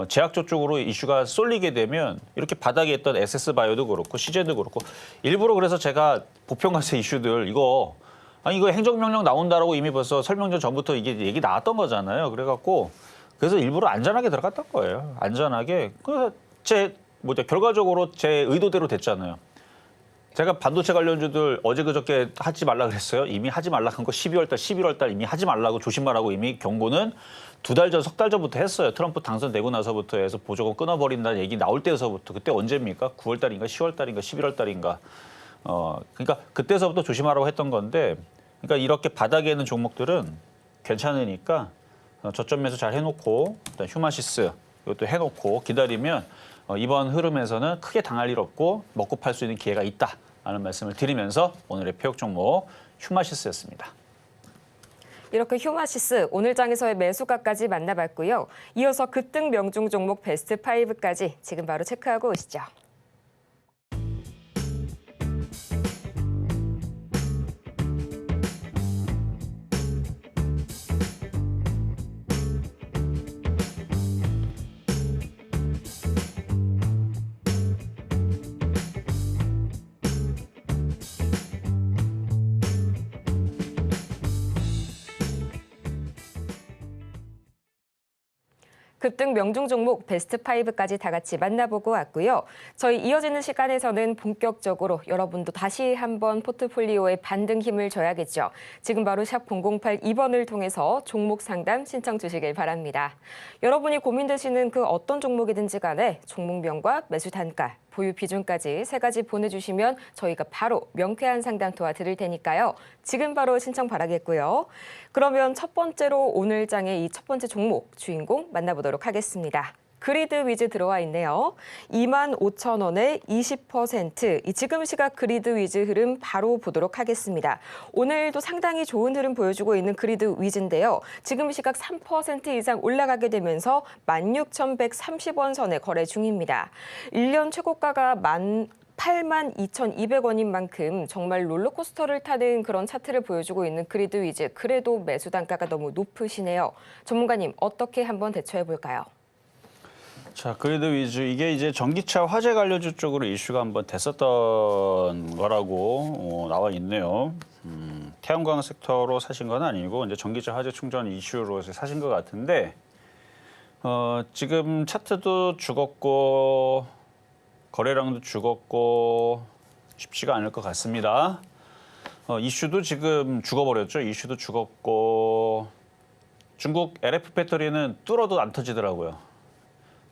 제약조 쪽으로 이슈가 쏠리게 되면 이렇게 바닥에 있던 SS바이오도 그렇고 시젠도 그렇고 일부러 그래서 제가 보편관세 이슈들 이거 행정명령 나온다라고 이미 벌써 설명전 전부터 이게 얘기 나왔던 거잖아요. 그래서 일부러 안전하게 들어갔던 거예요. 안전하게. 그래서 결과적으로 제 의도대로 됐잖아요. 제가 반도체 관련주들 어제 그저께 하지 말라 그랬어요. 이미 하지 말라 한 거 12월 달, 11월 달 이미 하지 말라고 조심하라고 이미 경고는 2달 전, 석 달 전부터 했어요. 트럼프 당선되고 나서부터 해서 보조금 끊어버린다는 얘기 나올 때서부터. 그때 언제입니까? 9월 달인가 10월 달인가 11월 달인가. 그러니까 그때서부터 조심하라고 했던 건데 그러니까 이렇게 바닥에 있는 종목들은 괜찮으니까 저점 매수 잘 해놓고 일단 휴마시스 이것도 해놓고 기다리면 이번 흐름에서는 크게 당할 일 없고 먹고 팔 수 있는 기회가 있다라는 말씀을 드리면서 오늘의 표역 종목 휴마시스였습니다. 이렇게 휴마시스 오늘 장에서의 매수가까지 만나봤고요. 이어서 급등 명중 종목 베스트 5까지 지금 바로 체크하고 오시죠. 급등 명중 종목 베스트 5까지 다 같이 만나보고 왔고요. 저희 이어지는 시간에서는 본격적으로 여러분도 다시 한번 포트폴리오에 반등 힘을 줘야겠죠. 지금 바로 샵 0082번을 통해서 종목 상담 신청 주시길 바랍니다. 여러분이 고민되시는 그 어떤 종목이든지 간에 종목명과 매수 단가, 보유 비중까지 3가지 보내주시면 저희가 바로 명쾌한 상담 도와드릴 테니까요. 지금 바로 신청 바라겠고요. 그러면 첫 번째로 오늘 장의 이 첫 번째 종목 주인공 만나보도록 하겠습니다. 그리드 위즈 들어와 있네요. 25,000원에 20%. 이 지금 시각 그리드 위즈 흐름 바로 보도록 하겠습니다. 오늘도 상당히 좋은 흐름 보여주고 있는 그리드 위즈인데요. 지금 시각 3% 이상 올라가게 되면서 16,130원 선에 거래 중입니다. 1년 최고가가 82,200원인 만큼 정말 롤러코스터를 타는 그런 차트를 보여주고 있는 그리드 위즈. 그래도 매수 단가가 너무 높으시네요. 전문가님, 어떻게 한번 대처해 볼까요? 자, 그리드 위즈 이게 이제 전기차 화재 관련주 쪽으로 이슈가 한번 됐었던 거라고 나와 있네요. 태양광 섹터로 사신 건 아니고 이제 전기차 화재 충전 이슈로 사신 것 같은데 지금 차트도 죽었고 거래량도 죽었고 쉽지가 않을 것 같습니다. 이슈도 지금 죽어버렸죠. 이슈도 죽었고 중국 LF 배터리는 뚫어도 안 터지더라고요.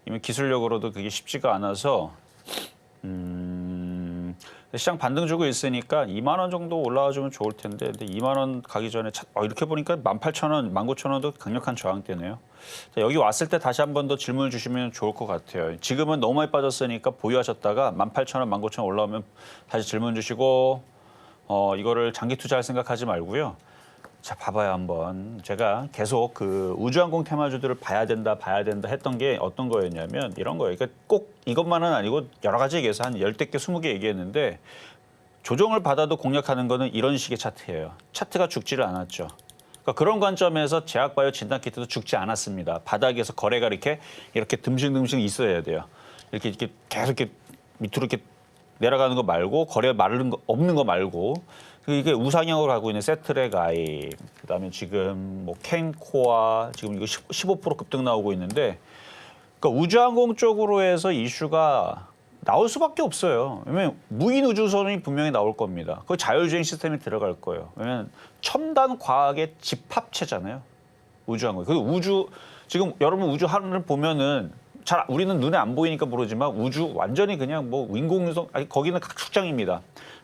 이미 기술력으로도 그게 쉽지가 않아서 시장 반등 주고 있으니까 2만 원 정도 올라와주면 좋을 텐데 근데 2만 원 가기 전에 이렇게 보니까 18,000원, 19,000원도 강력한 저항대네요. 자, 여기 왔을 때 다시 한 번 더 질문을 주시면 좋을 것 같아요. 지금은 너무 많이 빠졌으니까 보유하셨다가 18,000원, 19,000원 올라오면 다시 질문 주시고 이거를 장기 투자할 생각하지 말고요. 자, 봐봐요 한번. 제가 계속 그 우주항공 테마주들을 봐야 된다 했던 게 어떤 거였냐면 이런 거예요. 그러니까 꼭 이것만은 아니고 여러 가지 얘기해서 한 10개, 20개 얘기했는데 조정을 받아도 공략하는 거는 이런 식의 차트예요. 차트가 죽지를 않았죠. 그러니까 그런 관점에서 제약바이오 진단키트도 죽지 않았습니다. 바닥에서 거래가 이렇게 듬실듬실 있어야 돼요. 이렇게 계속 이렇게 밑으로 이렇게 내려가는 거 말고 거래 없는 거 말고 이게 우상향으로 가고 있는 세트렉 아이, 그다음에 지금 뭐 캔코아 지금 이거 15% 급등 나오고 있는데, 그러니까 우주항공 쪽으로 해서 이슈가 나올 수밖에 없어요. 왜냐면 무인 우주선이 분명히 나올 겁니다. 그 자율주행 시스템이 들어갈 거예요. 왜냐면 첨단 과학의 집합체잖아요. 우주항공. 그 지금 여러분 우주 하늘을 보면은 우리는 눈에 안 보이니까 모르지만 우주 완전히 그냥 뭐 인공위성, 거기는 각축장입니다.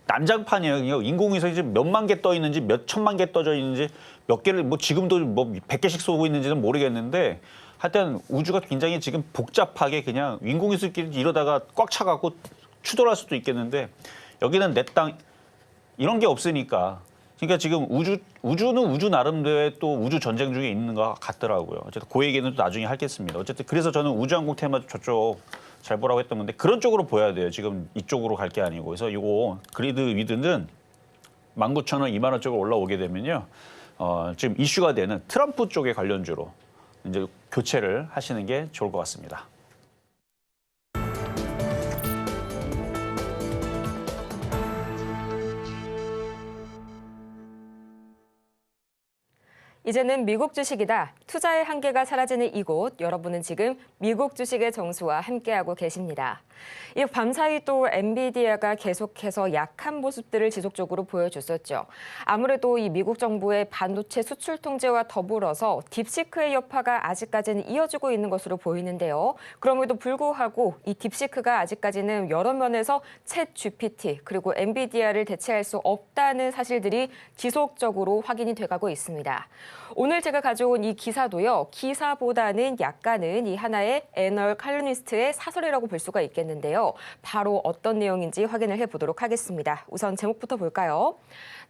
난장판이에요. 그냥 인공위성이 지금 몇만 개 떠 있는지 몇 천만 개 떠져 있는지 몇 개를 뭐 지금도 뭐 100개씩 쏘고 있는지는 모르겠는데 하여튼 우주가 굉장히 지금 복잡하게 그냥 인공위성끼리 이러다가 꽉 차갖고 추돌할 수도 있겠는데 여기는 내 땅 이런 게 없으니까. 그러니까 지금 우주는 우주 나름대로의 또 우주 전쟁 중에 있는 것 같더라고요. 어쨌든 그 얘기는 또 나중에 하겠습니다. 어쨌든 그래서 저는 우주항공 테마 저쪽 잘 보라고 했던 건데 그런 쪽으로 보야 돼요. 지금 이쪽으로 갈 게 아니고. 그래서 이거 그리드 위드는 19,000원, 2만 원 쪽으로 올라오게 되면요. 지금 이슈가 되는 트럼프 쪽의 관련주로 이제 교체를 하시는 게 좋을 것 같습니다. 이제는 미국 주식이다. 투자의 한계가 사라지는 이곳. 여러분은 지금 미국 주식의 정수와 함께하고 계십니다. 이 밤사이 또 엔비디아가 계속해서 약한 모습들을 지속적으로 보여줬었죠. 아무래도 이 미국 정부의 반도체 수출 통제와 더불어서 딥시크의 여파가 아직까지는 이어지고 있는 것으로 보이는데요. 그럼에도 불구하고 이 딥시크가 아직까지는 여러 면에서 챗 GPT 그리고 엔비디아를 대체할 수 없다는 사실들이 지속적으로 확인이 돼가고 있습니다. 오늘 제가 가져온 이 기사도요. 기사보다는 약간은 이 하나의 애널 칼럼니스트의 사설이라고 볼 수가 있겠는데요. 바로 어떤 내용인지 확인을 해보도록 하겠습니다. 우선 제목부터 볼까요?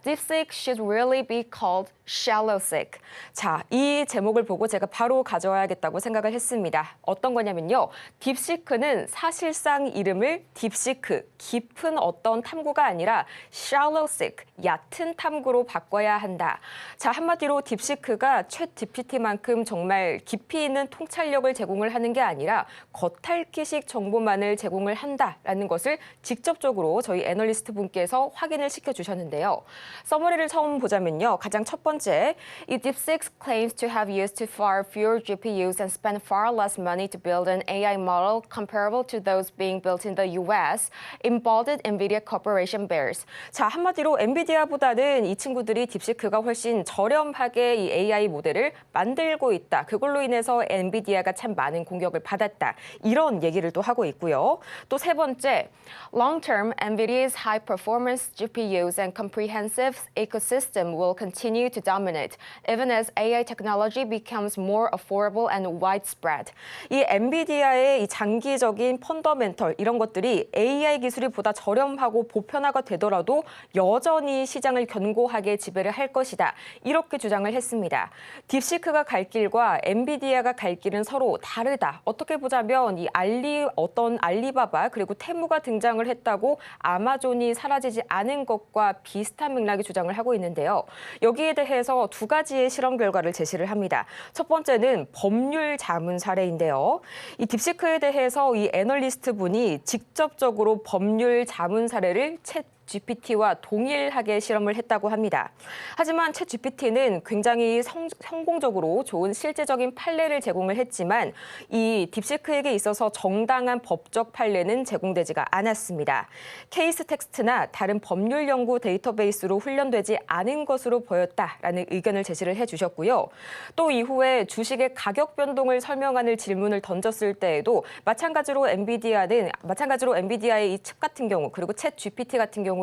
DeepSeek should really be called ShallowSeek. 자, 이 제목을 보고 제가 바로 가져와야겠다고 생각을 했습니다. 어떤 거냐면요. 딥시크는 사실상 이름을 딥시크, 깊은 어떤 탐구가 아니라 ShallowSeek, 얕은 탐구로 바꿔야 한다. 자, 한마디로 딥시크가 챗GPT만큼 정말 깊이 있는 통찰력을 제공을 하는 게 아니라 겉핥기식 정보만을 제공을 한다라는 것을 직접적으로 저희 애널리스트 분께서 확인을 시켜주셨는데요. 서머리를 처음 보자면요. 가장 첫 번째, 이 DeepSeek claims to have used far fewer GPUs and spent far less money to build an AI model comparable to those being built in the US, embodied NVIDIA Corporation bears. 자, 한마디로 엔비디아보다는 이 친구들이 딥시크가 훨씬 저렴하게 이 AI 모델을 만들고 있다. 그걸로 인해서 엔비디아가 참 많은 공격을 받았다. 이런 얘기를 또 하고 있고요. 또 세 번째, long-term NVIDIA's high-performance GPUs and comprehensive ecosystem will continue to dominate, even as AI technology becomes more affordable and widespread. 이 엔비디아의 이 장기적인 펀더멘털 이런 것들이 AI 기술이 보다 저렴하고 보편화가 되더라도 여전히 시장을 견고하게 지배를 할 것이다. 이렇게 주장을 했습니다. 딥시크가 갈 길과 엔비디아가 갈 길은 서로 다르다. 어떻게 보자면 이 어떤 알리바바 그리고 테무가 등장을 했다고 아마존이 사라지지 않은 것과 비슷한 맥락의 주장을 하고 있는데요. 여기에 대해서 두 가지의 실험 결과를 제시를 합니다. 첫 번째는 법률 자문 사례인데요. 이 딥시크에 대해서 이 애널리스트 분이 직접적으로 법률 자문 사례를 GPT와 동일하게 실험을 했다고 합니다. 하지만 챗GPT는 굉장히 성공적으로 좋은 실제적인 판례를 제공을 했지만 이 딥시크에게 있어서 정당한 법적 판례는 제공되지가 않았습니다. 케이스 텍스트나 다른 법률 연구 데이터베이스로 훈련되지 않은 것으로 보였다라는 의견을 제시를 해주셨고요. 또 이후에 주식의 가격 변동을 설명하는 질문을 던졌을 때에도 마찬가지로 엔비디아의 이 칩 같은 경우 그리고 챗GPT 같은 경우에는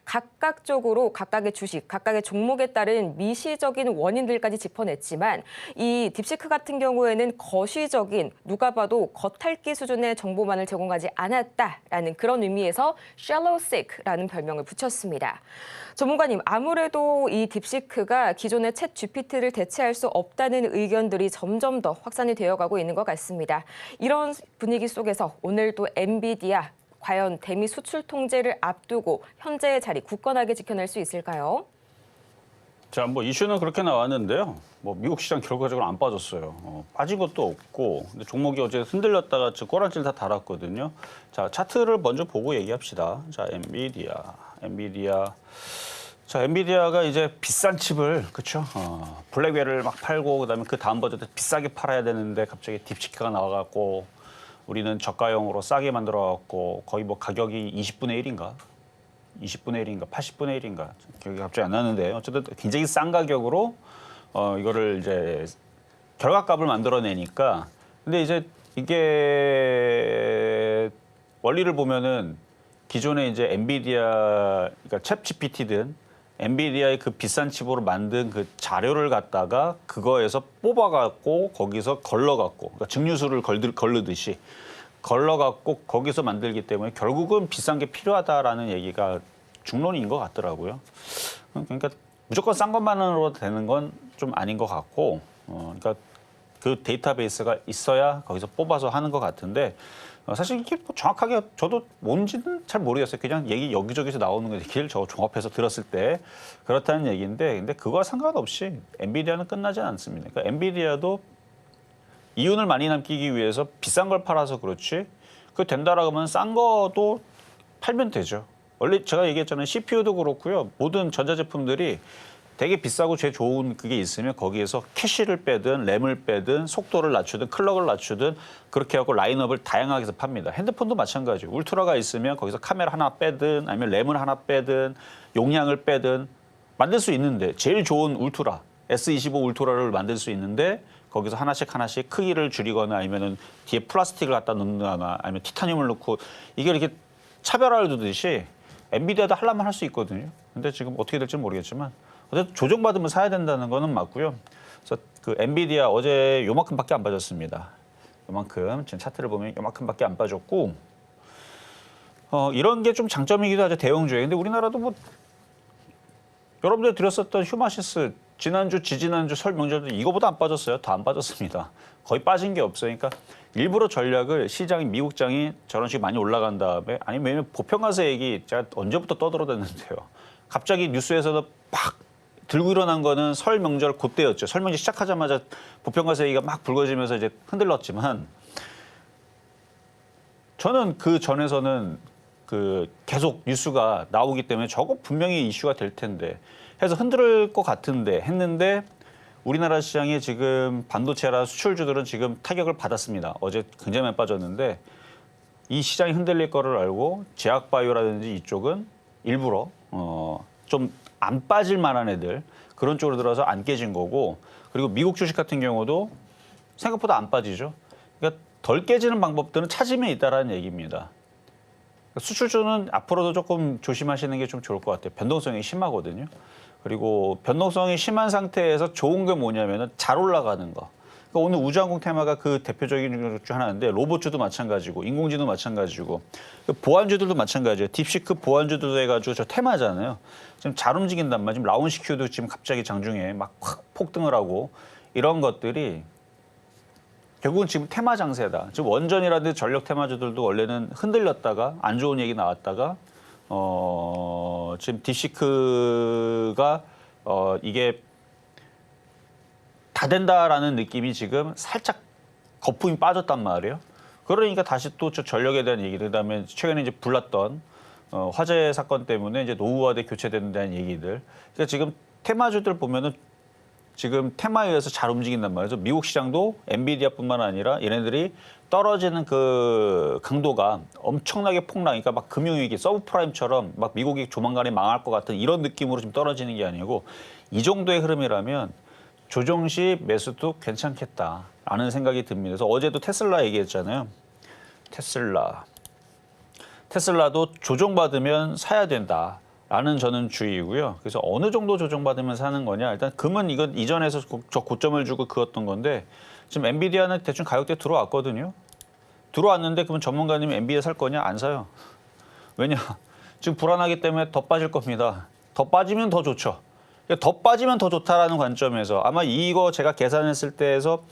각각적으로 각각의 주식, 각각의 종목에 따른 미시적인 원인들까지 짚어냈지만 이 딥시크 같은 경우에는 거시적인 누가 봐도 겉핥기 수준의 정보만을 제공하지 않았다라는 그런 의미에서 ShallowSeek라는 별명을 붙였습니다. 전문가님, 아무래도 이 딥시크가 기존의 챗GPT를 대체할 수 없다는 의견들이 점점 더 확산이 되어가고 있는 것 같습니다. 이런 분위기 속에서 오늘도 엔비디아 과연 대미 수출 통제를 앞두고 현재의 자리 굳건하게 지켜낼 수 있을까요? 자, 뭐 이슈는 그렇게 나왔는데요. 뭐 미국 시장 결과적으로 안 빠졌어요. 빠진 것도 없고, 근데 종목이 어제 흔들렸다가 꼬랑지를 다 달았거든요. 자, 차트를 먼저 보고 얘기합시다. 자, 엔비디아. 자, 엔비디아가 이제 비싼 칩을, 그렇죠? 블랙웰을 막 팔고, 그다음에 그 다음 버전에 비싸게 팔아야 되는데 갑자기 딥시크가 나와갖고 우리는 저가형으로 싸게 만들어갖고 거의 뭐 가격이 20분의 1인가? 20분의 1인가? 80분의 1인가? 기억이 갑자기 안 나는데 어쨌든 굉장히 싼 가격으로 이거를 이제 결과값을 만들어내니까 근데 이제 이게 원리를 보면은 기존에 이제 엔비디아 그러니까 챗GPT든 엔비디아의 그 비싼 칩으로 만든 그 자료를 갖다가 그거에서 뽑아갖고 거기서 걸러갖고 그러니까 증류수를 걸르듯이 걸러갖고 거기서 만들기 때문에 결국은 비싼 게 필요하다라는 얘기가 중론인 것 같더라고요. 그러니까 무조건 싼 것만으로 되는 건 좀 아닌 것 같고, 그러니까 그 데이터베이스가 있어야 거기서 뽑아서 하는 것 같은데 사실 이게 뭐 정확하게 저도 뭔지는 잘 모르겠어요. 그냥 얘기 여기저기서 나오는 얘기를 저 종합해서 들었을 때 그렇다는 얘기인데, 근데 그거와 상관없이 엔비디아는 끝나지 않습니다. 그러니까 엔비디아도 이윤을 많이 남기기 위해서 비싼 걸 팔아서 그렇지, 그 된다라고 하면 싼 거도 팔면 되죠. 원래 제가 얘기했잖아요. CPU도 그렇고요. 모든 전자제품들이 되게 비싸고 제일 좋은 그게 있으면 거기에서 캐시를 빼든 램을 빼든 속도를 낮추든 클럭을 낮추든 그렇게 하고 라인업을 다양하게 해서 팝니다. 핸드폰도 마찬가지예요. 울트라가 있으면 거기서 카메라 하나 빼든 아니면 램을 하나 빼든 용량을 빼든 만들 수 있는데 제일 좋은 울트라 S25 울트라를 만들 수 있는데 거기서 하나씩 크기를 줄이거나 아니면은 뒤에 플라스틱을 갖다 넣거나 아니면 티타늄을 넣고 이게 이렇게 차별화를 두듯이 엔비디아도 하려면 할 수 있거든요. 근데 지금 어떻게 될지 모르겠지만 어쨌든 조정받으면 사야 된다는 거는 맞고요. 그래서 그 엔비디아 어제 요만큼밖에 안 빠졌습니다. 요만큼 지금 차트를 보면 요만큼밖에 안 빠졌고 이런 게 좀 장점이기도 하죠. 대형주에. 근데 우리나라도 뭐 여러분들 들었었던 휴마시스 지난주, 지지난주 설 명절도 이거보다 안 빠졌어요. 더 안 빠졌습니다. 거의 빠진 게 없어요. 그러니까 일부러 전략을 시장이 미국장이 저런 식으로 많이 올라간 다음에 아니면 보편과세 얘기 제가 언제부터 떠들어댔는데요. 갑자기 뉴스에서도 팍 들고 일어난 거는 설 명절 그때였죠. 설 명절 시작하자마자 보편과세 얘기가 막 불거지면서 이제 흔들렸지만 저는 그 전에서는 그 계속 뉴스가 나오기 때문에 저거 분명히 이슈가 될 텐데 해서 흔들 것 같은데 했는데 우리나라 시장이 지금 반도체라 수출주들은 지금 타격을 받았습니다. 어제 굉장히 많이 빠졌는데 이 시장이 흔들릴 거를 알고 제약바이오라든지 이쪽은 일부러 좀 안 빠질 만한 애들 그런 쪽으로 들어서 안 깨진 거고 그리고 미국 주식 같은 경우도 생각보다 안 빠지죠. 그러니까 덜 깨지는 방법들은 찾으면 있다라는 얘기입니다. 수출주는 앞으로도 조금 조심하시는 게 좀 좋을 것 같아요. 변동성이 심하거든요. 그리고 변동성이 심한 상태에서 좋은 게 뭐냐면은 잘 올라가는 거. 그러니까 오늘 우주항공 테마가 그 대표적인 것 중 하나인데 로봇주도 마찬가지고 인공지능도 마찬가지고 보안주들도 마찬가지예요. 딥시크 보안주도 해가지고 저 테마잖아요. 지금 잘 움직인단 말이에요. 지금 라운시큐도 지금 갑자기 장중에 막 확 폭등을 하고 이런 것들이 결국은 지금 테마 장세다. 지금 원전이라든지 전력 테마주들도 원래는 흔들렸다가 안 좋은 얘기 나왔다가 지금 딥시크가 이게 다 된다라는 느낌이 지금 살짝 거품이 빠졌단 말이에요. 그러니까 다시 또 저 전력에 대한 얘기들, 그다음에 최근에 이제 불났던 화재 사건 때문에 이제 노후화돼 교체된다는 얘기들. 그러니까 지금 테마주들 보면은 지금 테마에 의해서 잘 움직인단 말이죠. 미국 시장도 엔비디아뿐만 아니라 얘네들이 떨어지는 그 강도가 엄청나게 폭락, 그러니까 막 금융위기, 서브프라임처럼 막 미국이 조만간에 망할 것 같은 이런 느낌으로 지금 떨어지는 게 아니고 이 정도의 흐름이라면 조정 시 매수도 괜찮겠다라는 생각이 듭니다. 그래서 어제도 테슬라 얘기했잖아요. 테슬라도 조정받으면 사야 된다라는 저는 주의고요. 그래서 어느 정도 조정받으면 사는 거냐. 일단 금은 이건 이전에서 저 고점을 주고 그었던 건데 지금 엔비디아는 대충 가격대 들어왔거든요. 들어왔는데 그러면 전문가님이 엔비디아 살 거냐? 안 사요. 왜냐? 지금 불안하기 때문에 더 빠질 겁니다. 더 빠지면 더 좋죠. 더 빠지면 더 좋다라는 관점에서 아마 이거 제가 계산했을 때에서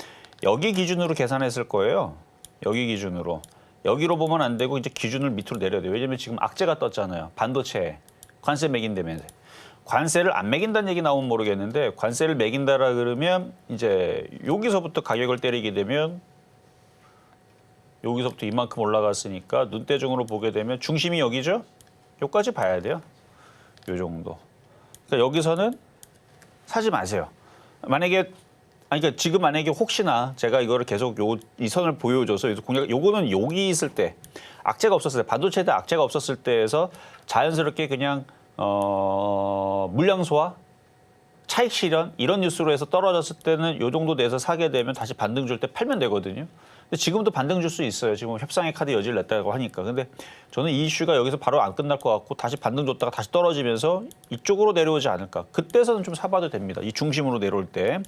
여기 기준으로 계산했을 거예요. 여기 기준으로. 여기로 보면 안 되고 이제 기준을 밑으로 내려야 돼요. 왜냐면 지금 악재가 떴잖아요. 반도체에 관세 매긴다면서. 관세를 안 매긴다는 얘기 나오면 모르겠는데 관세를 매긴다라 그러면 이제 여기서부터 가격을 때리게 되면 여기서부터 이만큼 올라갔으니까 눈대중으로 보게 되면 중심이 여기죠? 여기까지 봐야 돼요. 요 정도. 그러니까 여기서는 사지 마세요. 그러니까 지금 만약에 혹시나 제가 이거를 계속 이 선을 보여줘서 요거는 여기 있을 때 악재가 없었을 때 반도체에 악재가 없었을 때에서 자연스럽게 그냥 물량 소화, 차익 실현 이런 뉴스로 해서 떨어졌을 때는 요 정도 내서 사게 되면 다시 반등 줄 때 팔면 되거든요. 근데 지금도 반등 줄 수 있어요. 지금 협상의 카드 여지를 냈다고 하니까. 근데 저는 이 이슈가 여기서 바로 안 끝날 것 같고 다시 반등 줬다가 다시 떨어지면서 이쪽으로 내려오지 않을까. 그때서는 좀 사봐도 됩니다. 이 중심으로 내려올 때.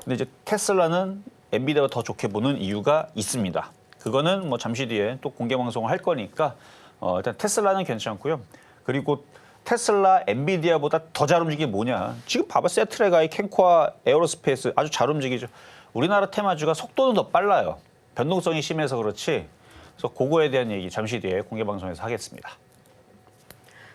근데 이제 테슬라는 엔비디아가 더 좋게 보는 이유가 있습니다. 그거는 뭐 잠시 뒤에 또 공개 방송을 할 거니까 일단 테슬라는 괜찮고요. 그리고 테슬라, 엔비디아보다 더 잘 움직이는 게 뭐냐. 지금 봐봐. 세트레가이, 캔코아, 에어로스페이스 아주 잘 움직이죠. 우리나라 테마주가 속도는 더 빨라요. 변동성이 심해서 그렇지. 그래서 그거에 대한 얘기 잠시 뒤에 공개 방송에서 하겠습니다.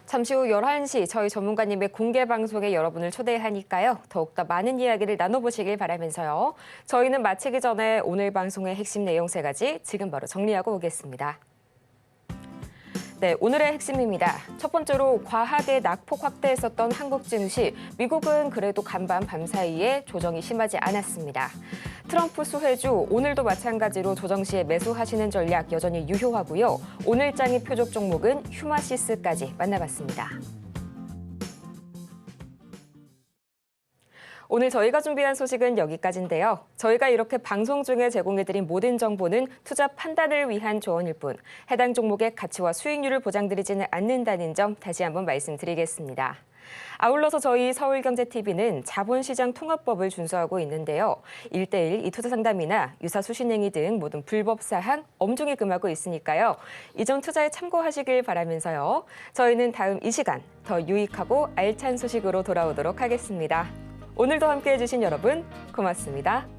잠시 후 11시 저희 전문가님의 공개 방송에 여러분을 초대하니까요. 더욱더 많은 이야기를 나눠보시길 바라면서요. 저희는 마치기 전에 오늘 방송의 핵심 내용 3가지 지금 바로 정리하고 오겠습니다. 네, 오늘의 핵심입니다. 첫 번째로 과하게 낙폭 확대했었던 한국 증시, 미국은 그래도 간밤 밤 사이에 조정이 심하지 않았습니다. 트럼프 수혜주, 오늘도 마찬가지로 조정 시에 매수하시는 전략 여전히 유효하고요. 오늘장의 표적 종목은 휴마시스까지 만나봤습니다. 오늘 저희가 준비한 소식은 여기까지인데요. 저희가 이렇게 방송 중에 제공해드린 모든 정보는 투자 판단을 위한 조언일 뿐 해당 종목의 가치와 수익률을 보장드리지는 않는다는 점 다시 한번 말씀드리겠습니다. 아울러서 저희 서울경제TV는 자본시장 통합법을 준수하고 있는데요. 1:1 이투자 상담이나 유사 수신행위 등 모든 불법 사항 엄중히 금하고 있으니까요. 이전 투자에 참고하시길 바라면서요. 저희는 다음 이 시간 더 유익하고 알찬 소식으로 돌아오도록 하겠습니다. 오늘도 함께해 주신 여러분 고맙습니다.